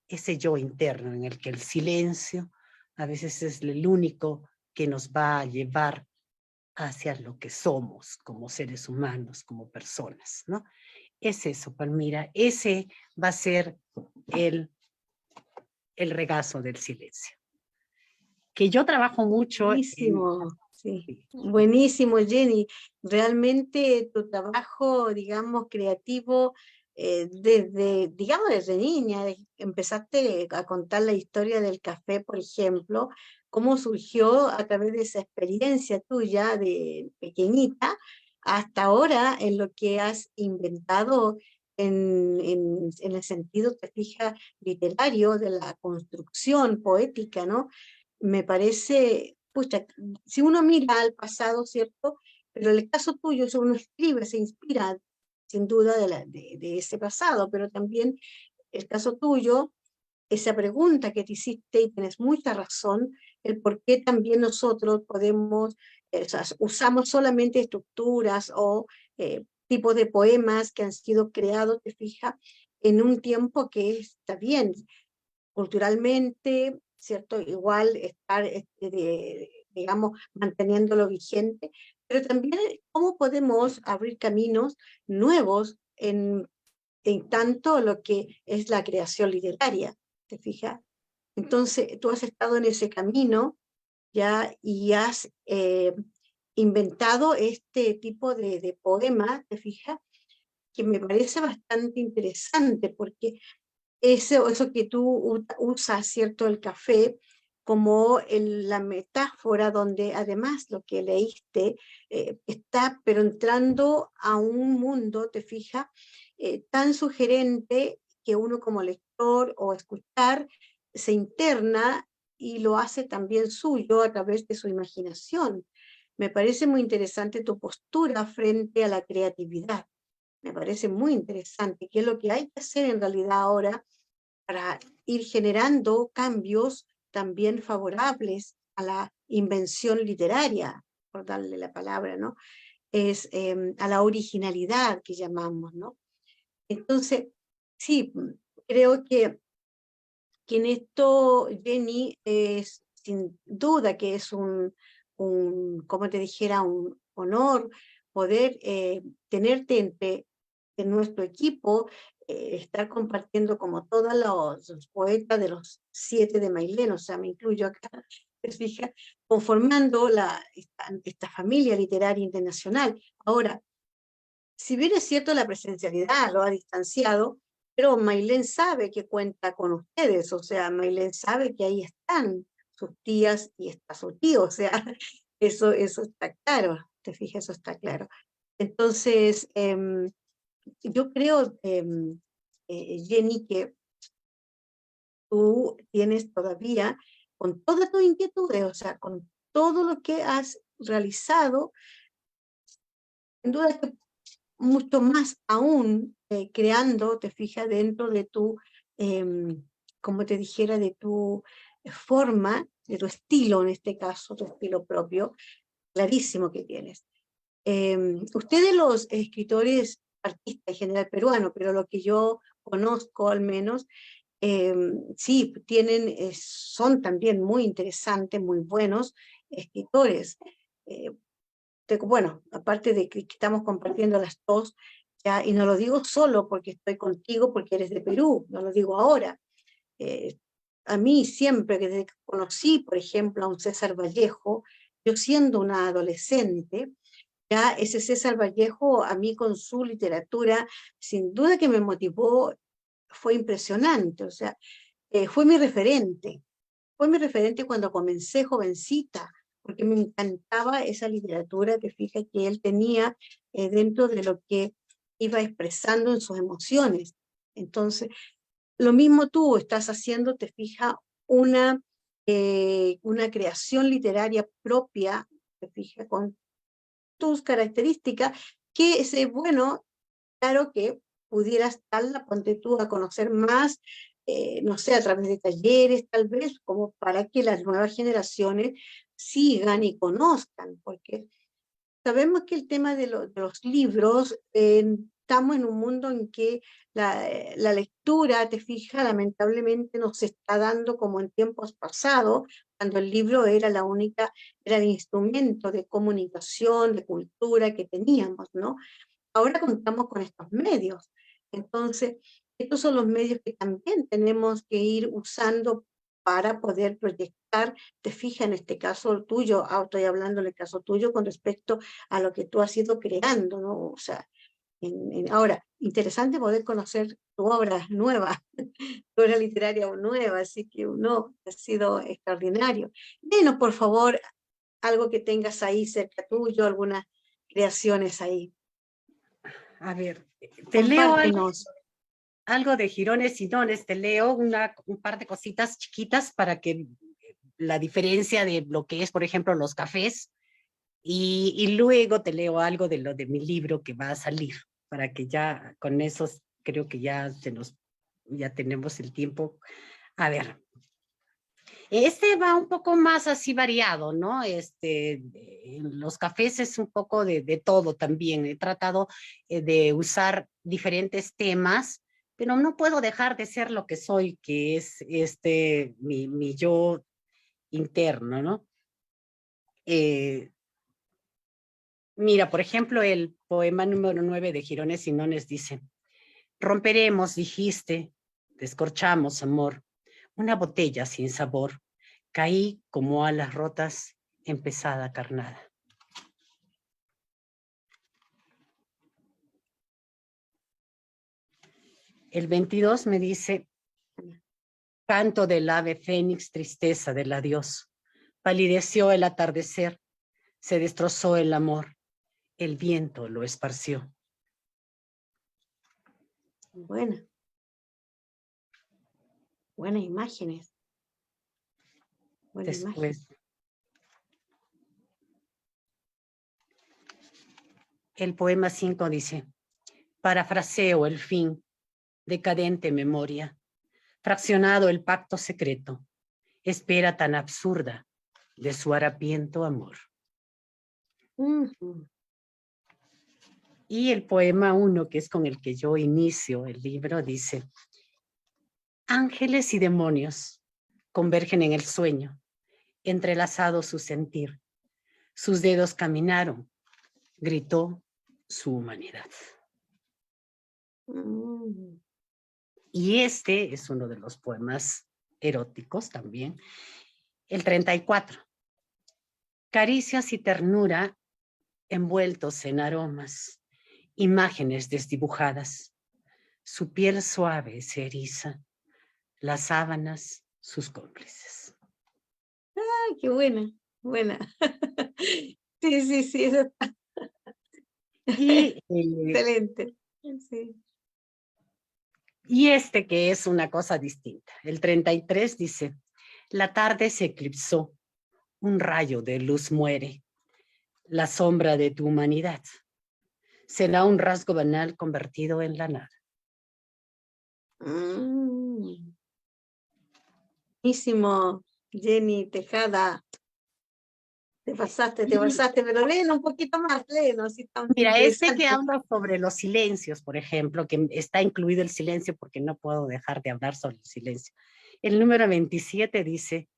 ese yo interno en el que el silencio a veces es el único que nos va a llevar hacia lo que somos como seres humanos, como personas, ¿no? Es eso, Palmira, ese va a ser el regazo del silencio. que yo trabajo mucho en... Buenísimo, sí. Buenísimo, Jenny. Realmente tu trabajo, digamos, creativo, desde, digamos, desde niña, empezaste a contar la historia del café, por ejemplo, cómo surgió a través de esa experiencia tuya de pequeñita, hasta ahora en lo que has inventado en el sentido, te fijas, literario de la construcción poética, ¿no? Me parece, pucha, si uno mira al pasado, ¿cierto? Pero el caso tuyo, si uno escribe, se inspira sin duda de ese pasado, pero también el caso tuyo, esa pregunta que te hiciste, y tienes mucha razón, el por qué también nosotros podemos, o sea, usamos solamente estructuras o tipos de poemas que han sido creados, te fijas, en un tiempo que está bien, culturalmente, ¿cierto? Igual estar, digamos, manteniéndolo vigente, pero también cómo podemos abrir caminos nuevos en tanto lo que es la creación literaria, ¿te fijas? Entonces, tú has estado en ese camino ya y has inventado este tipo de poema, ¿te fijas? Que me parece bastante interesante porque eso que tú usas, ¿cierto? El café como la metáfora donde además lo que leíste está, pero entrando a un mundo, te fijas, tan sugerente que uno como lector o escuchar se interna y lo hace también suyo a través de su imaginación. Me parece muy interesante tu postura frente a la creatividad. Me parece muy interesante, que es lo que hay que hacer en realidad ahora para ir generando cambios también favorables a la invención literaria, por darle la palabra, ¿no? Es a la originalidad que llamamos, ¿no? Entonces, sí, creo que en esto, Jenny, es sin duda que es como te dijera, un honor poder tenerte en nuestro equipo, estar compartiendo como todos los poetas de los 7 de Mailén, o sea, me incluyo acá, te fijas, conformando esta familia literaria internacional. Ahora, si bien es cierto la presencialidad lo ha distanciado, pero Mailén sabe que cuenta con ustedes, o sea, Mailén sabe que ahí están sus tías y está su tío, o sea, eso está claro, te fijas, eso está claro. Entonces, yo creo, Jenny, que tú tienes todavía, con todas tus inquietudes, o sea, con todo lo que has realizado, sin duda que mucho más aún creando, te fijas, dentro de tu, como te dijera, de tu forma, de tu estilo en este caso, tu estilo propio, clarísimo que tienes. Ustedes los escritores, artistas en general peruanos, pero lo que yo conozco al menos, sí, son también muy interesantes, muy buenos escritores. Eh, bueno, aparte de que estamos compartiendo las dos, ya, y no lo digo solo porque estoy contigo, porque eres de Perú, no lo digo ahora. Eh, a mí siempre que desde que conocí, por ejemplo, a un César Vallejo, yo siendo una adolescente, ya ese César Vallejo a mí con su literatura, sin duda que me motivó, fue impresionante, o sea, fue mi referente cuando comencé jovencita, porque me encantaba esa literatura que fija que él tenía dentro de lo que iba expresando en sus emociones. Entonces, lo mismo tú estás haciendo, te fija, una creación literaria propia, te fija, con tus características, que es bueno, claro que pudieras darla, ponte tú a conocer más, no sé, a través de talleres, tal vez, como para que las nuevas generaciones sigan y conozcan, porque sabemos que el tema de los libros, estamos en un mundo en que la lectura, te fijas, lamentablemente no se está dando como en tiempos pasados, cuando el libro era era el instrumento de comunicación, de cultura que teníamos, ¿no? Ahora contamos con estos medios. Entonces, estos son los medios que también tenemos que ir usando para poder proyectar, te fijas en este caso tuyo, estoy hablando en el caso tuyo con respecto a lo que tú has ido creando, ¿no? O sea, ahora, interesante poder conocer tu obra nueva, tu obra literaria nueva, así que uno ha sido extraordinario. Dinos, por favor, algo que tengas ahí cerca tuyo, algunas creaciones ahí. A ver, te leo Compártenos. algo de Girones y Dones, te leo un par de cositas chiquitas para que la diferencia de lo que es, por ejemplo, los cafés, y luego te leo algo de lo de mi libro que va a salir, para que ya con esos creo que ya tenemos el tiempo. A ver, este va un poco más así variado, ¿no? En los cafés es un poco de todo también. He tratado de usar diferentes temas, pero no puedo dejar de ser lo que soy, que es mi yo interno, ¿no? Eh, Mira, por ejemplo, el poema número 9 de Girones y Nones dice: romperemos, dijiste, descorchamos, amor, una botella sin sabor. Caí como alas rotas en pesada carnada. El 22 me dice: canto del ave fénix, tristeza del adiós. Palideció el atardecer, se destrozó el amor, el viento lo esparció. Buenas, buenas imágenes. Buenas imágenes. Después, el poema 5 dice: parafraseo el fin, decadente memoria, fraccionado el pacto secreto, espera tan absurda de su harapiento amor. Y el poema 1, que es con el que yo inicio el libro, dice: ángeles y demonios convergen en el sueño, entrelazado su sentir. Sus dedos caminaron, gritó su humanidad. Y este es uno de los poemas eróticos también. El 34. Caricias y ternura envueltos en aromas, imágenes desdibujadas. Su piel suave se eriza, las sábanas sus cómplices. Ay, qué buena, buena. Sí, sí, sí, eso está Y, excelente. Sí. y este que es una cosa distinta. El 33 dice: la tarde se eclipsó, un rayo de luz muere, la sombra de tu humanidad será un rasgo banal convertido en la nada. Buenísimo, Jenny Tejada. Te pasaste, pero léelo un poquito más, léelo, si está muy Mira, este que interesante. habla sobre los silencios, por ejemplo, que está incluido el silencio porque no puedo dejar de hablar sobre el silencio. El número 27 dice: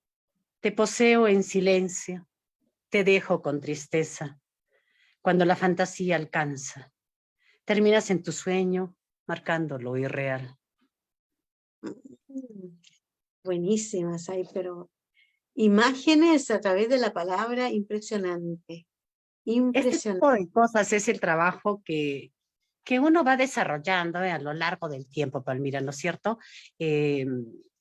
te poseo en silencio, te dejo con tristeza. Cuando la fantasía alcanza, terminas en tu sueño marcando lo irreal. Buenísimas ahí, pero imágenes a través de la palabra, impresionante. Este tipo Impresionante. de cosas es el trabajo que uno va desarrollando a lo largo del tiempo, Palmira, ¿no es cierto?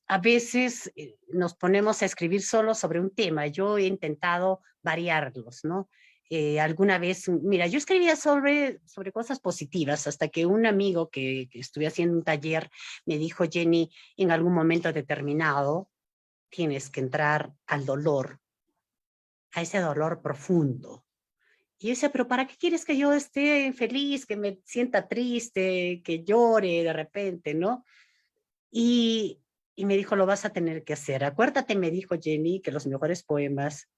A veces nos ponemos a escribir solo sobre un tema. Yo he intentado variarlos, ¿no? Alguna vez, mira, yo escribía sobre cosas positivas hasta que un amigo que estuve haciendo un taller me dijo: Jenny, en algún momento determinado tienes que entrar al dolor, a ese dolor profundo. Y yo decía: pero ¿para qué quieres que yo esté feliz, que me sienta triste, que llore de repente, ¿no? Y me dijo: lo vas a tener que hacer. Acuérdate, me dijo Jenny, que los mejores poemas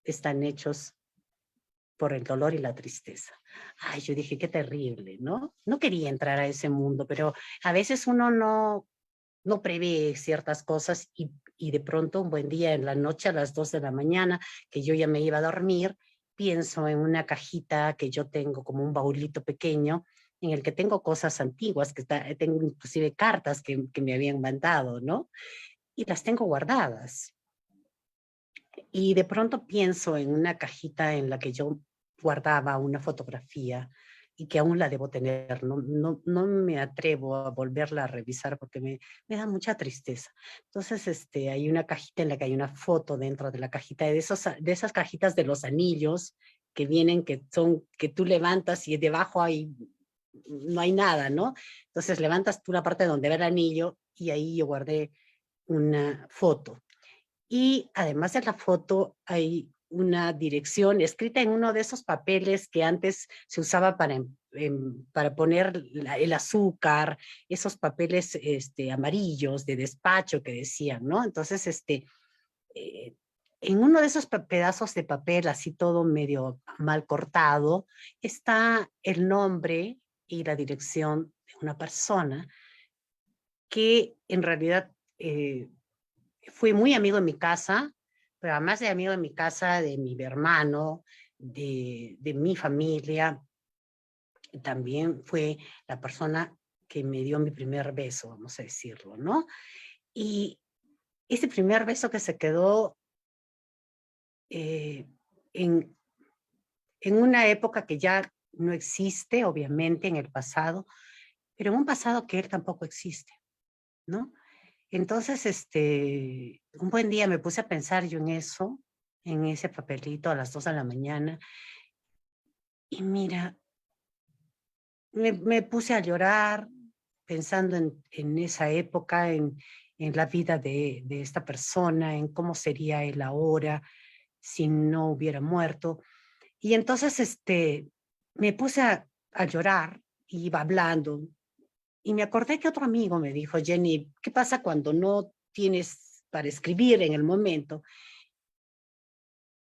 están hechos por el dolor y la tristeza. Ay, yo dije: qué terrible, ¿no? No quería entrar a ese mundo, pero a veces uno no prevé ciertas cosas y de pronto un buen día en la noche a las 2 de la mañana, que yo ya me iba a dormir, pienso en una cajita que yo tengo como un baulito pequeño en el que tengo cosas antiguas, tengo inclusive cartas que me habían mandado, ¿no? y las tengo guardadas. Y de pronto pienso en una cajita en la que yo guardaba una fotografía y que aún la debo tener. No me atrevo a volverla a revisar porque me da mucha tristeza. Entonces, hay una cajita en la que hay una foto dentro de la cajita, de esas cajitas de los anillos que vienen, que tú levantas y debajo no hay nada, ¿no? Entonces levantas tú la parte donde va el anillo y ahí yo guardé una foto. Y además de la foto hay una dirección escrita en uno de esos papeles que antes se usaba para poner el azúcar, esos papeles amarillos de despacho que decían, ¿no? Entonces, eh, en uno de esos pedazos de papel, así todo medio mal cortado, está el nombre y la dirección de una persona que en realidad fue muy amigo en mi casa, pero además de amigo en mi casa, de mi hermano, de mi familia, también fue la persona que me dio mi primer beso, vamos a decirlo, ¿no? Y ese primer beso que se quedó eh, en, en una época que ya no existe, obviamente, en el pasado, pero en un pasado que él tampoco existe, ¿no? Entonces, un buen día me puse a pensar yo en eso, en ese papelito a las 2 de la mañana, y mira, me puse a llorar pensando en esa época, en la vida de esta persona, en cómo sería él ahora si no hubiera muerto. Y entonces, me puse a llorar, y iba hablando, y me acordé que otro amigo me dijo: Jenny, ¿qué pasa cuando no tienes para escribir en el momento?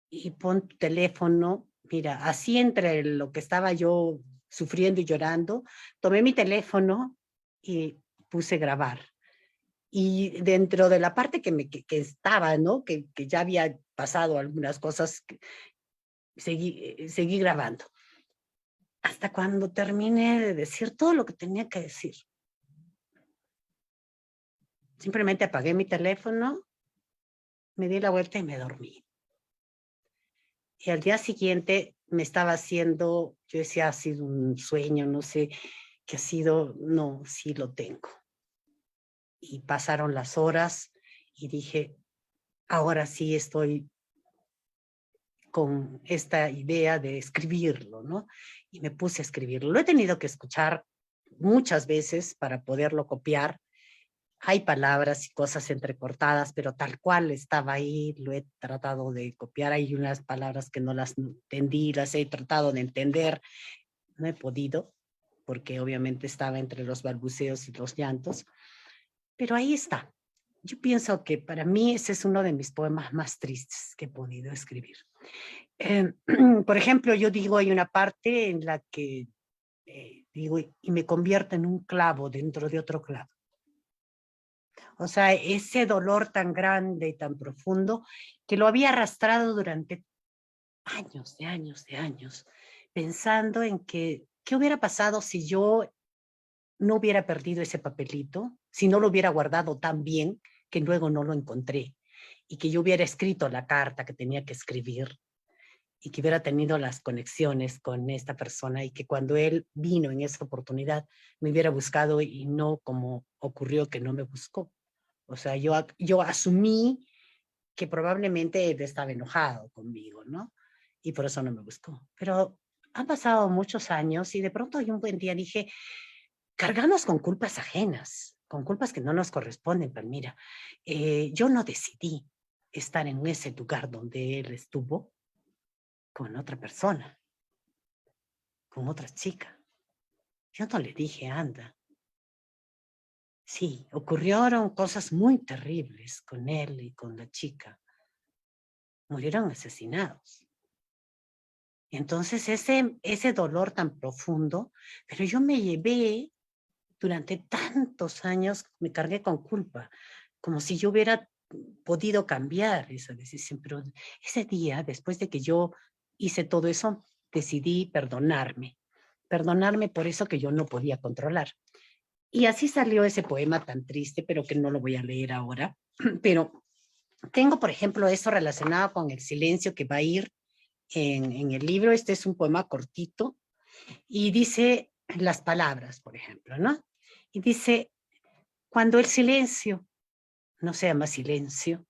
Y pon tu teléfono. Mira, así entre lo que estaba yo sufriendo y llorando, tomé mi teléfono y puse grabar. Y dentro de la parte que estaba, ¿no? Que ya había pasado algunas cosas, seguí grabando. Hasta cuando terminé de decir todo lo que tenía que decir. Simplemente apagué mi teléfono, me di la vuelta y me dormí. Y al día siguiente me estaba haciendo, yo decía, ha sido un sueño, no sé qué ha sido, no, sí lo tengo. Y pasaron las horas y dije, ahora sí estoy con esta idea de escribirlo, ¿no? Y me puse a escribirlo. Lo he tenido que escuchar muchas veces para poderlo copiar. Hay palabras y cosas entrecortadas, pero tal cual estaba ahí, lo he tratado de copiar. Hay unas palabras que no las entendí, las he tratado de entender, no he podido, porque obviamente estaba entre los balbuceos y los llantos, pero ahí está. Yo pienso que para mí ese es uno de mis poemas más tristes que he podido escribir. Eh, por ejemplo, yo digo, hay una parte en la que digo, y me convierto en un clavo dentro de otro clavo. O sea, ese dolor tan grande y tan profundo que lo había arrastrado durante años, de años, de años, pensando en que, ¿qué hubiera pasado si yo no hubiera perdido ese papelito, si no lo hubiera guardado tan bien que luego no lo encontré, y que yo hubiera escrito la carta que tenía que escribir, y que hubiera tenido las conexiones con esta persona, y que cuando él vino en esa oportunidad me hubiera buscado y no como ocurrió que no me buscó? O sea, yo asumí que probablemente él estaba enojado conmigo, ¿no? Y por eso no me buscó. Pero han pasado muchos años y de pronto un buen día dije, cargamos con culpas ajenas, con culpas que no nos corresponden, pero mira, yo no decidí estar en ese lugar donde él estuvo con otra persona, con otra chica. Yo no le dije, anda. Sí, ocurrieron cosas muy terribles con él y con la chica. Murieron asesinados. Entonces ese dolor tan profundo, pero yo me llevé durante tantos años, me cargué con culpa, como si yo hubiera podido cambiar esa decisión. Pero ese día, después de que yo hice todo eso, decidí perdonarme por eso que yo no podía controlar. Y así salió ese poema tan triste, pero que no lo voy a leer ahora. Pero tengo, por ejemplo, eso relacionado con el silencio que va a ir en el libro. Este es un poema cortito y dice las palabras, por ejemplo, ¿no? Y dice, cuando el silencio no sea más silencio,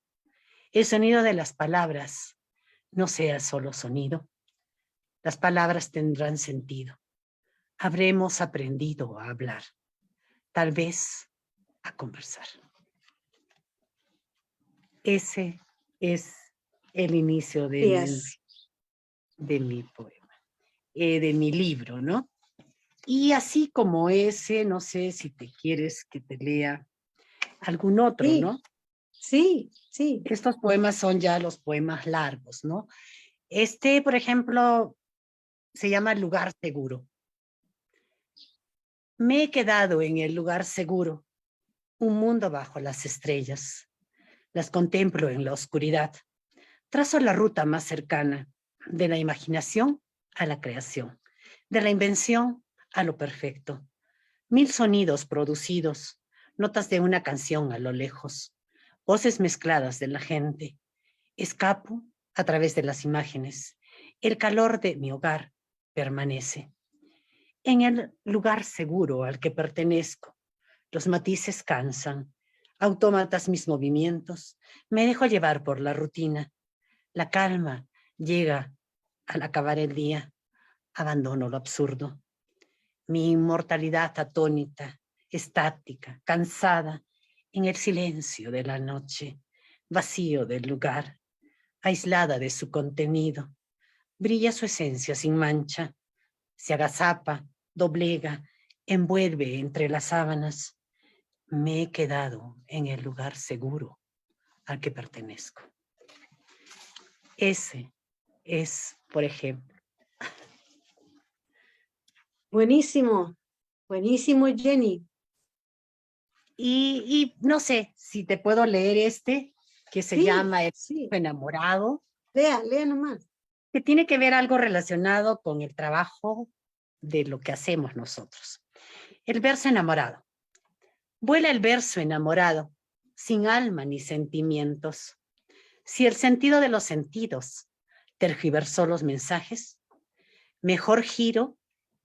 el sonido de las palabras no sea solo sonido, las palabras tendrán sentido. Habremos aprendido a hablar, tal vez a conversar. Ese es el inicio Yes. de mi poema, de mi libro, ¿no? Y así como ese, no sé si te quieres que te lea algún otro, Sí, ¿no? sí, sí. Estos poemas son ya los poemas largos, ¿no? Este, por ejemplo, se llama Lugar Seguro. Me he quedado en el lugar seguro, un mundo bajo las estrellas. Las contemplo en la oscuridad. Trazo la ruta más cercana, de la imaginación a la creación, de la invención a lo perfecto. 1000 sonidos producidos, notas de una canción a lo lejos, voces mezcladas de la gente. Escapo a través de las imágenes. El calor de mi hogar permanece. En el lugar seguro al que pertenezco, los matices cansan, autómatas mis movimientos, me dejo llevar por la rutina. La calma llega al acabar el día, abandono lo absurdo. Mi inmortalidad atónita, estática, cansada, en el silencio de la noche, vacío del lugar, aislada de su contenido, brilla su esencia sin mancha, se agazapa, doblega, envuelve entre las sábanas. Me he quedado en el lugar seguro al que pertenezco. Ese es, por ejemplo. Buenísimo, buenísimo, Jenny. Y no sé si te puedo leer este, que se Sí, llama El sí. enamorado, Lea, lea nomás. que tiene que ver algo relacionado con el trabajo de lo que hacemos nosotros. El verso enamorado. Vuela el verso enamorado, sin alma ni sentimientos. Si el sentido de los sentidos tergiversó los mensajes, mejor giro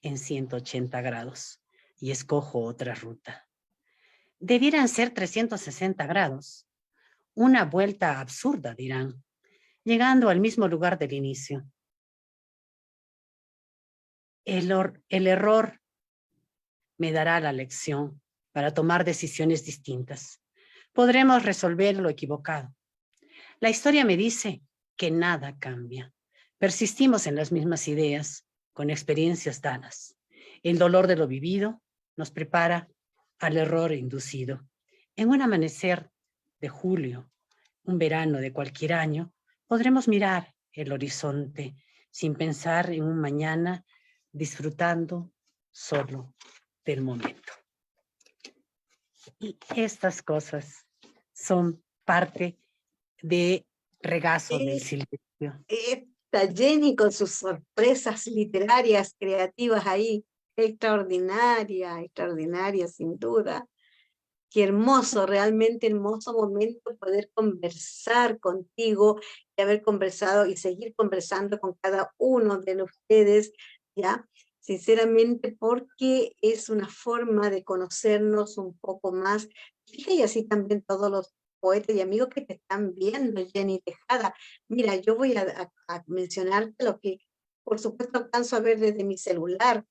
en 180 grados y escojo otra ruta. Debieran ser 360 grados. Una vuelta absurda, dirán, llegando al mismo lugar del inicio. El error me dará la lección para tomar decisiones distintas. Podremos resolver lo equivocado. La historia me dice que nada cambia. Persistimos en las mismas ideas, con experiencias dadas. El dolor de lo vivido nos prepara al error inducido. En un amanecer de julio, un verano de cualquier año, podremos mirar el horizonte sin pensar en un mañana, disfrutando solo del momento. Y estas cosas son parte de Regazo del Silencio. Esta Jenny con sus sorpresas literarias, creativas ahí, extraordinaria, extraordinaria, sin duda. Qué hermoso, realmente hermoso momento poder conversar contigo y haber conversado y seguir conversando con cada uno de ustedes, ¿ya? Sinceramente, porque es una forma de conocernos un poco más. Fíjate, y así también todos los poetas y amigos que te están viendo, Jenny Tejada. Mira, yo voy a mencionarte lo que, por supuesto, alcanzo a ver desde mi celular.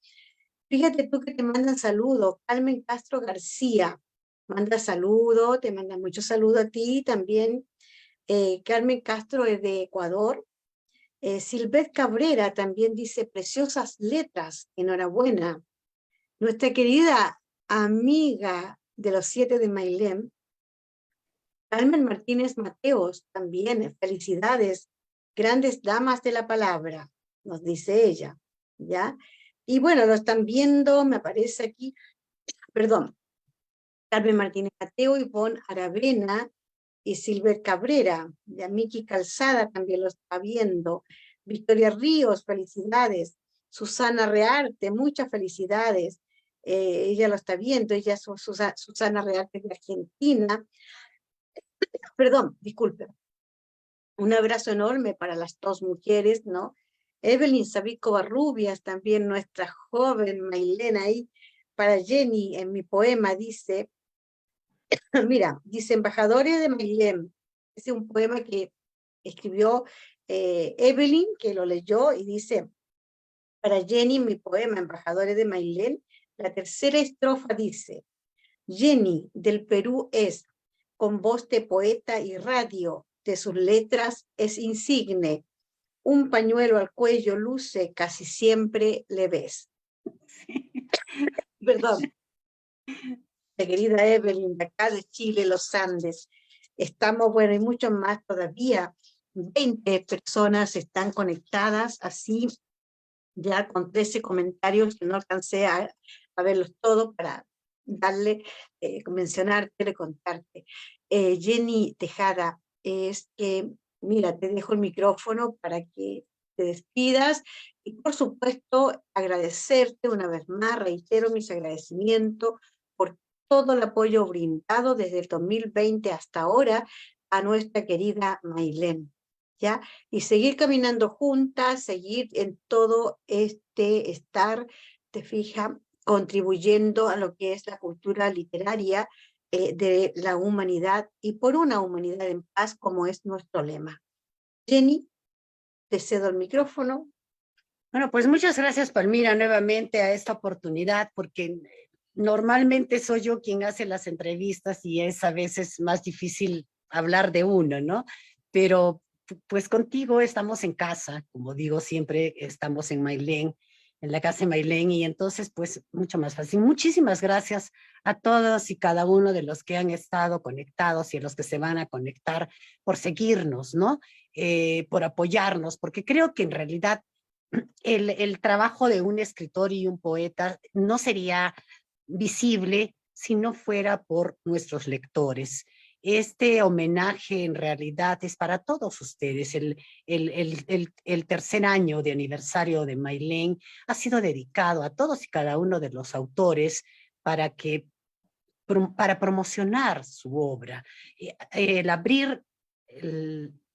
Fíjate tú que te mandan saludos. Carmen Castro García manda saludos, te manda muchos saludos a ti también. Carmen Castro es de Ecuador. Silvet Cabrera también dice preciosas letras, enhorabuena. Nuestra querida amiga de los 7 de Mailem, Carmen Martínez Mateos, también felicidades, grandes damas de la palabra, nos dice ella, ¿ya? Y bueno, lo están viendo, me aparece aquí, perdón, Carmen Martínez Mateo, Ivonne Aravena y Silver Cabrera, ya Miki Calzada también lo está viendo, Victoria Ríos, felicidades, Susana Rearte, muchas felicidades, ella lo está viendo, ella es Susana Rearte de Argentina. Perdón, disculpe. Un abrazo enorme para las dos mujeres, ¿no? Evelyn Sabico Barrubias, también nuestra joven Mailena ahí, para Jenny en mi poema dice, mira, dice Embajadores de Mailén, es un poema que escribió Evelyn, que lo leyó y dice, para Jenny mi poema Embajadores de Mailén, la tercera estrofa dice, Jenny del Perú es, con voz de poeta y radio, de sus letras es insigne, un pañuelo al cuello luce, casi siempre le ves. Perdón, la querida Evelyn, de acá de Chile, los Andes. Estamos, bueno, y muchos más todavía. 20 personas están conectadas, así ya con 13 comentarios que no alcancé a verlos todos para darle, mencionarte, contarte. Jenny Tejada, es que, mira, te dejo el micrófono para que te despidas y por supuesto agradecerte una vez más, reitero mis agradecimientos por todo el apoyo brindado desde el 2020 hasta ahora a nuestra querida Mailén, ¿ya? Y seguir caminando juntas, seguir en todo estar, te fijas, contribuyendo a lo que es la cultura literaria de la humanidad y por una humanidad en paz, como es nuestro lema. Jenny, te cedo el micrófono. Bueno, pues muchas gracias, Palmira, nuevamente a esta oportunidad, porque normalmente soy yo quien hace las entrevistas y es a veces más difícil hablar de uno, ¿no? Pero pues contigo estamos en casa, como digo siempre, estamos en Mailén, en la casa de Mailén, y entonces pues mucho más fácil. Muchísimas gracias a todos y cada uno de los que han estado conectados y a los que se van a conectar por seguirnos, ¿no? Por apoyarnos, porque creo que en realidad el trabajo de un escritor y un poeta no sería visible si no fuera por nuestros lectores. Este homenaje en realidad es para todos ustedes. El tercer año de aniversario de Mailén ha sido dedicado a todos y cada uno de los autores para que para promocionar su obra. El abrir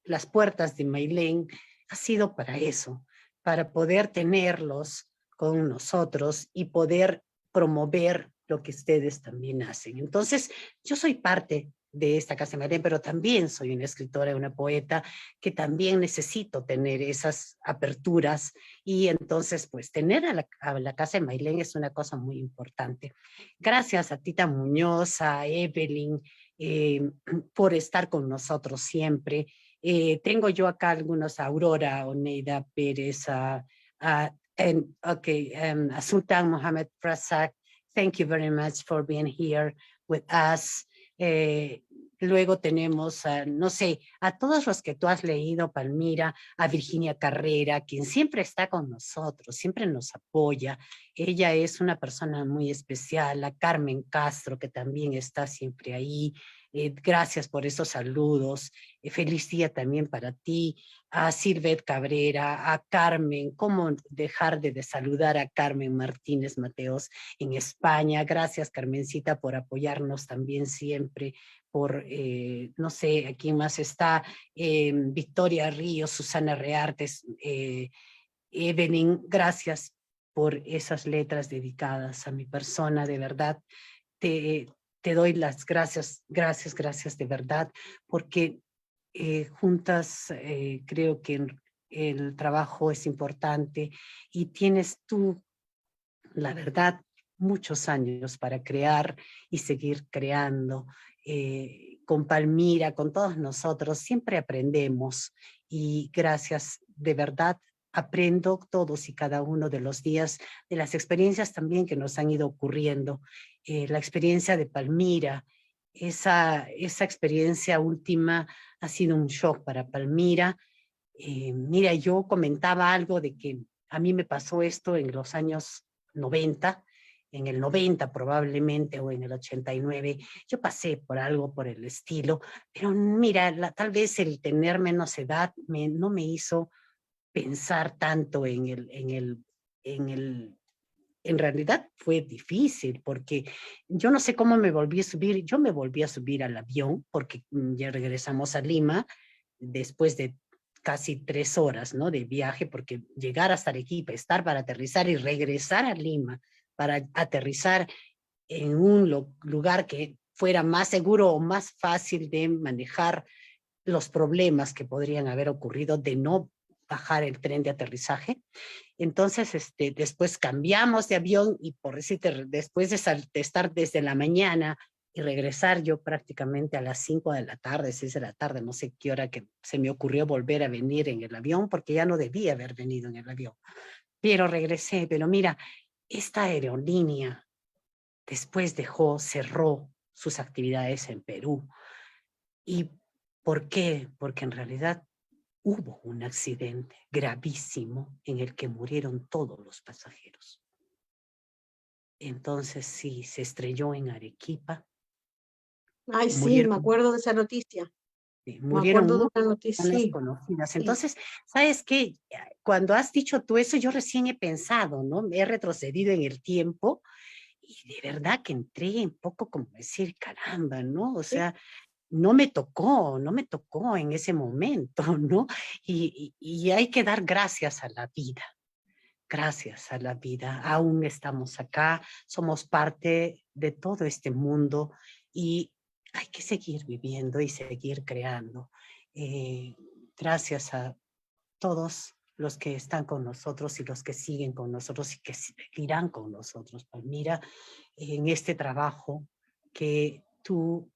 las puertas de Mailén ha sido para eso, para poder tenerlos con nosotros y poder promover lo que ustedes también hacen. Entonces, yo soy parte de esta Casa de Mailén, pero también soy una escritora, una poeta, que también necesito tener esas aperturas y entonces, pues, tener a la Casa de Mailén es una cosa muy importante. Gracias a Tita Muñoz, a Evelyn, por estar con nosotros siempre. Tengo yo acá algunos, a Aurora, Oneida Pérez, a Sultan Mohammed Prasak. Thank you very much for being here with us. Luego tenemos, no sé, a todos los que tú has leído, Palmira, a Virginia Carrera, quien siempre está con nosotros, siempre nos apoya. Ella es una persona muy especial, a Carmen Castro, que también está siempre ahí. Gracias por esos saludos. Feliz día también para ti, a Silvet Cabrera, a Carmen. ¿Cómo dejar de saludar a Carmen Martínez Mateos en España? Gracias, Carmencita, por apoyarnos también siempre. Por, no sé, aquí más está, Victoria Ríos, Susana Reartes, Evelyn, gracias por esas letras dedicadas a mi persona, de verdad. Te, te doy las gracias, gracias, gracias de verdad, porque juntas creo que el trabajo es importante y tienes tú, la verdad, muchos años para crear y seguir creando. Con Palmira, con todos nosotros, siempre aprendemos y gracias, de verdad, aprendo todos y cada uno de los días de las experiencias también que nos han ido ocurriendo. La experiencia de Palmira, esa experiencia última ha sido un shock para Palmira. Mira, yo comentaba algo de que a mí me pasó esto en los años 90, en el 90 probablemente, o en el 89, yo pasé por algo por el estilo, pero mira, tal vez el tener menos edad no me hizo pensar tanto en en realidad fue difícil porque yo no sé cómo me volví a subir. Yo me volví a subir al avión porque ya regresamos a Lima después de casi 3 horas, ¿no? De viaje, porque llegar hasta Arequipa, estar para aterrizar y regresar a Lima para aterrizar en un lugar que fuera más seguro o más fácil de manejar los problemas que podrían haber ocurrido de no bajar el tren de aterrizaje. Entonces, después cambiamos de avión y por decirte, después de estar desde la mañana y regresar yo prácticamente a las 5 de la tarde, 6 de la tarde, no sé qué hora que se me ocurrió volver a venir en el avión, porque ya no debía haber venido en el avión. Pero regresé, pero mira, esta aerolínea después cerró sus actividades en Perú. ¿Y por qué? Porque en realidad hubo un accidente gravísimo en el que murieron todos los pasajeros. Entonces sí, se estrelló en Arequipa, Ay, sí, me murieron, acuerdo de esa noticia. Me murieron acuerdo de muchas una noticia, personas sí, conocidas. sí. Entonces, ¿sabes qué? Cuando has dicho tú eso, yo recién he pensado, ¿no? He retrocedido en el tiempo y de verdad que entré un poco como decir, caramba, ¿no? O Sí. sea, no me tocó en ese momento, ¿no? Y hay que dar gracias a la vida. Gracias a la vida, aún estamos acá, somos parte de todo este mundo y hay que seguir viviendo y seguir creando. Eh, Gracias a todos los que están con nosotros y los que siguen con nosotros y que seguirán con nosotros, Palmira, en este trabajo que tú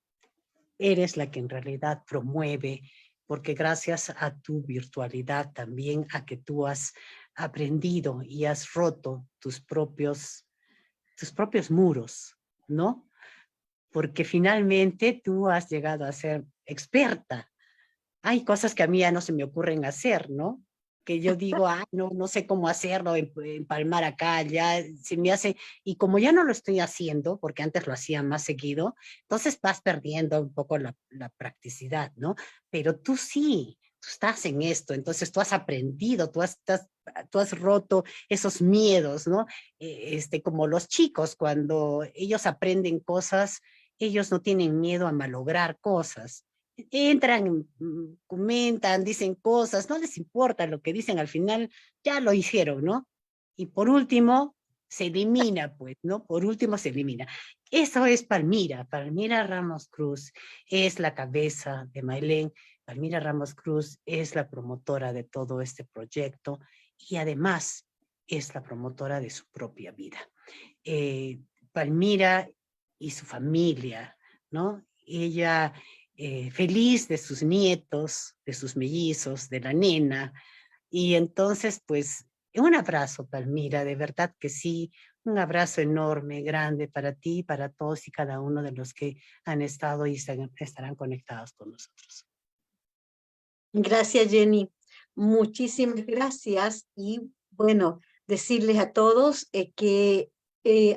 eres la que en realidad promueve, porque gracias a tu virtualidad también, a que tú has aprendido y has roto tus propios muros, ¿no? Porque finalmente tú has llegado a ser experta. Hay cosas que a mí ya no se me ocurren hacer, ¿no? Que yo digo, no, no sé cómo hacerlo, empalmar acá, ya se me hace, y como ya no lo estoy haciendo, porque antes lo hacía más seguido, entonces vas perdiendo un poco la practicidad, ¿no? Pero tú sí, tú estás en esto, entonces tú has aprendido, tú has roto esos miedos, ¿no? Como los chicos, cuando ellos aprenden cosas, ellos no tienen miedo a malograr cosas, entran, comentan, dicen cosas, no les importa lo que dicen, al final ya lo hicieron, ¿no? Y por último, se elimina, pues, ¿no? Por último se elimina. Eso es Palmira. Palmira Ramos Cruz es la cabeza de Mailén. Palmira Ramos Cruz es la promotora de todo este proyecto y además es la promotora de su propia vida. Palmira y su familia, ¿no? Ella feliz de sus nietos, de sus mellizos, de la nena. Y entonces, pues, un abrazo, Palmira, de verdad que sí, un abrazo enorme, grande para ti y para todos y cada uno de los que han estado y estarán conectados con nosotros. Gracias, Jenny. Muchísimas gracias. Y bueno, decirles a todos que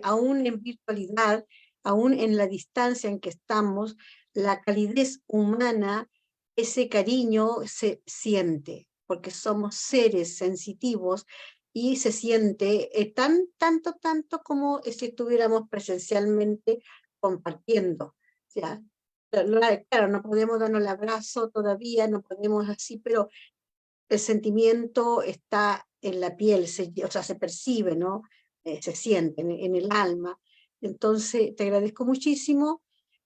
aún en virtualidad, aún en la distancia en que estamos, la calidez humana, ese cariño se siente, porque somos seres sensitivos y se siente tanto como si estuviéramos presencialmente compartiendo. O sea, claro, no podemos darnos el abrazo todavía, no podemos así, pero el sentimiento está en la piel, o sea, se percibe, ¿no? Se siente en el alma. Entonces, te agradezco muchísimo,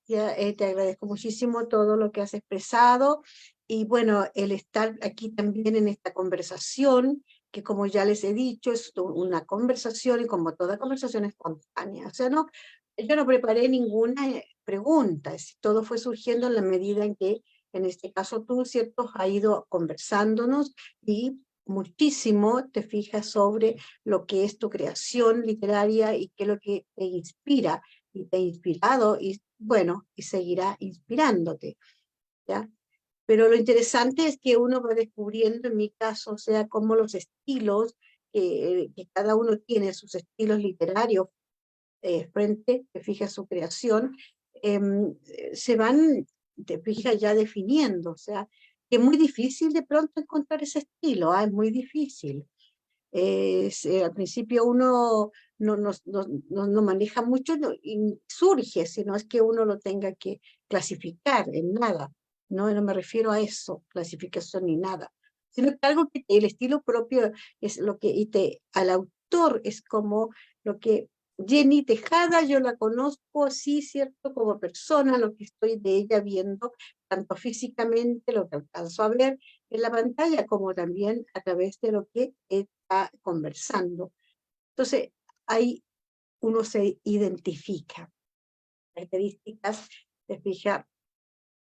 te agradezco muchísimo todo lo que has expresado y bueno, el estar aquí también en esta conversación, que como ya les he dicho, es una conversación y como toda conversación espontánea. O sea, no, yo no preparé ninguna pregunta, todo fue surgiendo en la medida en que en este caso tú, ¿cierto?, has ido conversándonos y muchísimo te fijas sobre lo que es tu creación literaria y qué es lo que te inspira y te ha inspirado y bueno, y seguirá inspirándote, ¿ya? Pero lo interesante es que uno va descubriendo, en mi caso, o sea, cómo los estilos, que cada uno tiene sus estilos literarios frente, te fijas su creación, se van, te fijas ya definiendo, o sea, que es muy difícil de pronto encontrar ese estilo, es muy difícil. Al principio uno no maneja mucho y surge, sino es que uno lo tenga que clasificar en nada. No me refiero a eso, clasificación ni nada, sino que algo que el estilo propio es lo que, al autor es como lo que Jenny Tejada, yo la conozco, sí, cierto, como persona, lo que estoy de ella viendo, tanto físicamente, lo que alcanzo a ver en la pantalla, como también a través de lo que está conversando. Entonces, ahí uno se identifica. Características, se fija,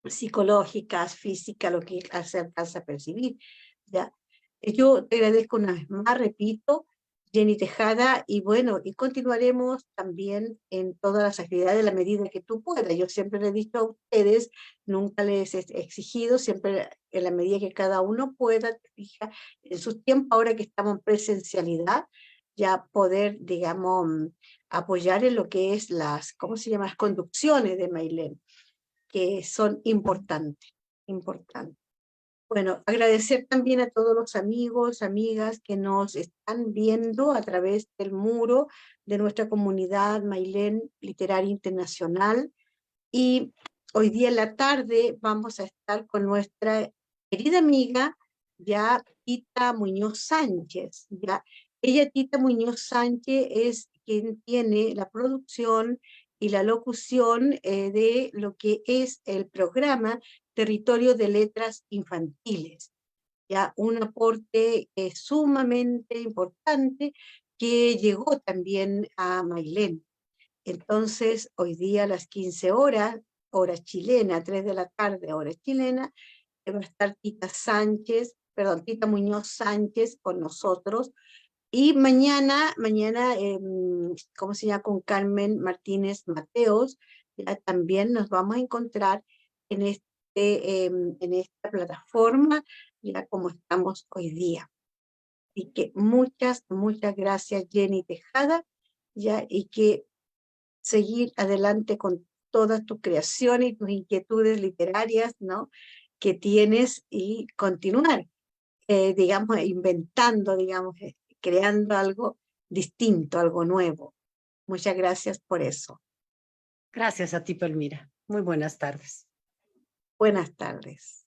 psicológicas, físicas, lo que se alcanza a percibir. ¿Ya? Yo te agradezco una vez más, repito, Jenny Tejada, y bueno, y continuaremos también en todas las actividades a la medida que tú puedas. Yo siempre le he dicho a ustedes, nunca les he exigido, siempre en la medida que cada uno pueda, te fija, en su tiempo, ahora que estamos en presencialidad, ya poder, digamos, apoyar en lo que es ¿cómo se llama? Las conducciones de Mailén, que son importantes, importantes. Bueno, agradecer también a todos los amigos, amigas que nos están viendo a través del muro de nuestra comunidad Mailén Literaria Internacional. Y hoy día en la tarde vamos a estar con nuestra querida amiga, ya Tita Muñoz Sánchez. Ya. Ella, Tita Muñoz Sánchez, es quien tiene la producción y la locución de lo que es el programa Territorio de Letras Infantiles. Ya un aporte sumamente importante que llegó también a Mailén. Entonces, hoy día a las 15 horas, hora chilena, 3 de la tarde, hora chilena, va a estar Tita Muñoz Sánchez con nosotros. Y mañana, ¿cómo se llama? Con Carmen Martínez Mateos, ya también nos vamos a encontrar en esta plataforma, ya como estamos hoy día. Y que muchas, muchas gracias, Jenny Tejada, ya, y que seguir adelante con todas tus creaciones y tus inquietudes literarias, ¿no? Que tienes y continuar, digamos, inventando, digamos, creando algo distinto, algo nuevo. Muchas gracias por eso. Gracias a ti, Palmira. Muy buenas tardes. Buenas tardes.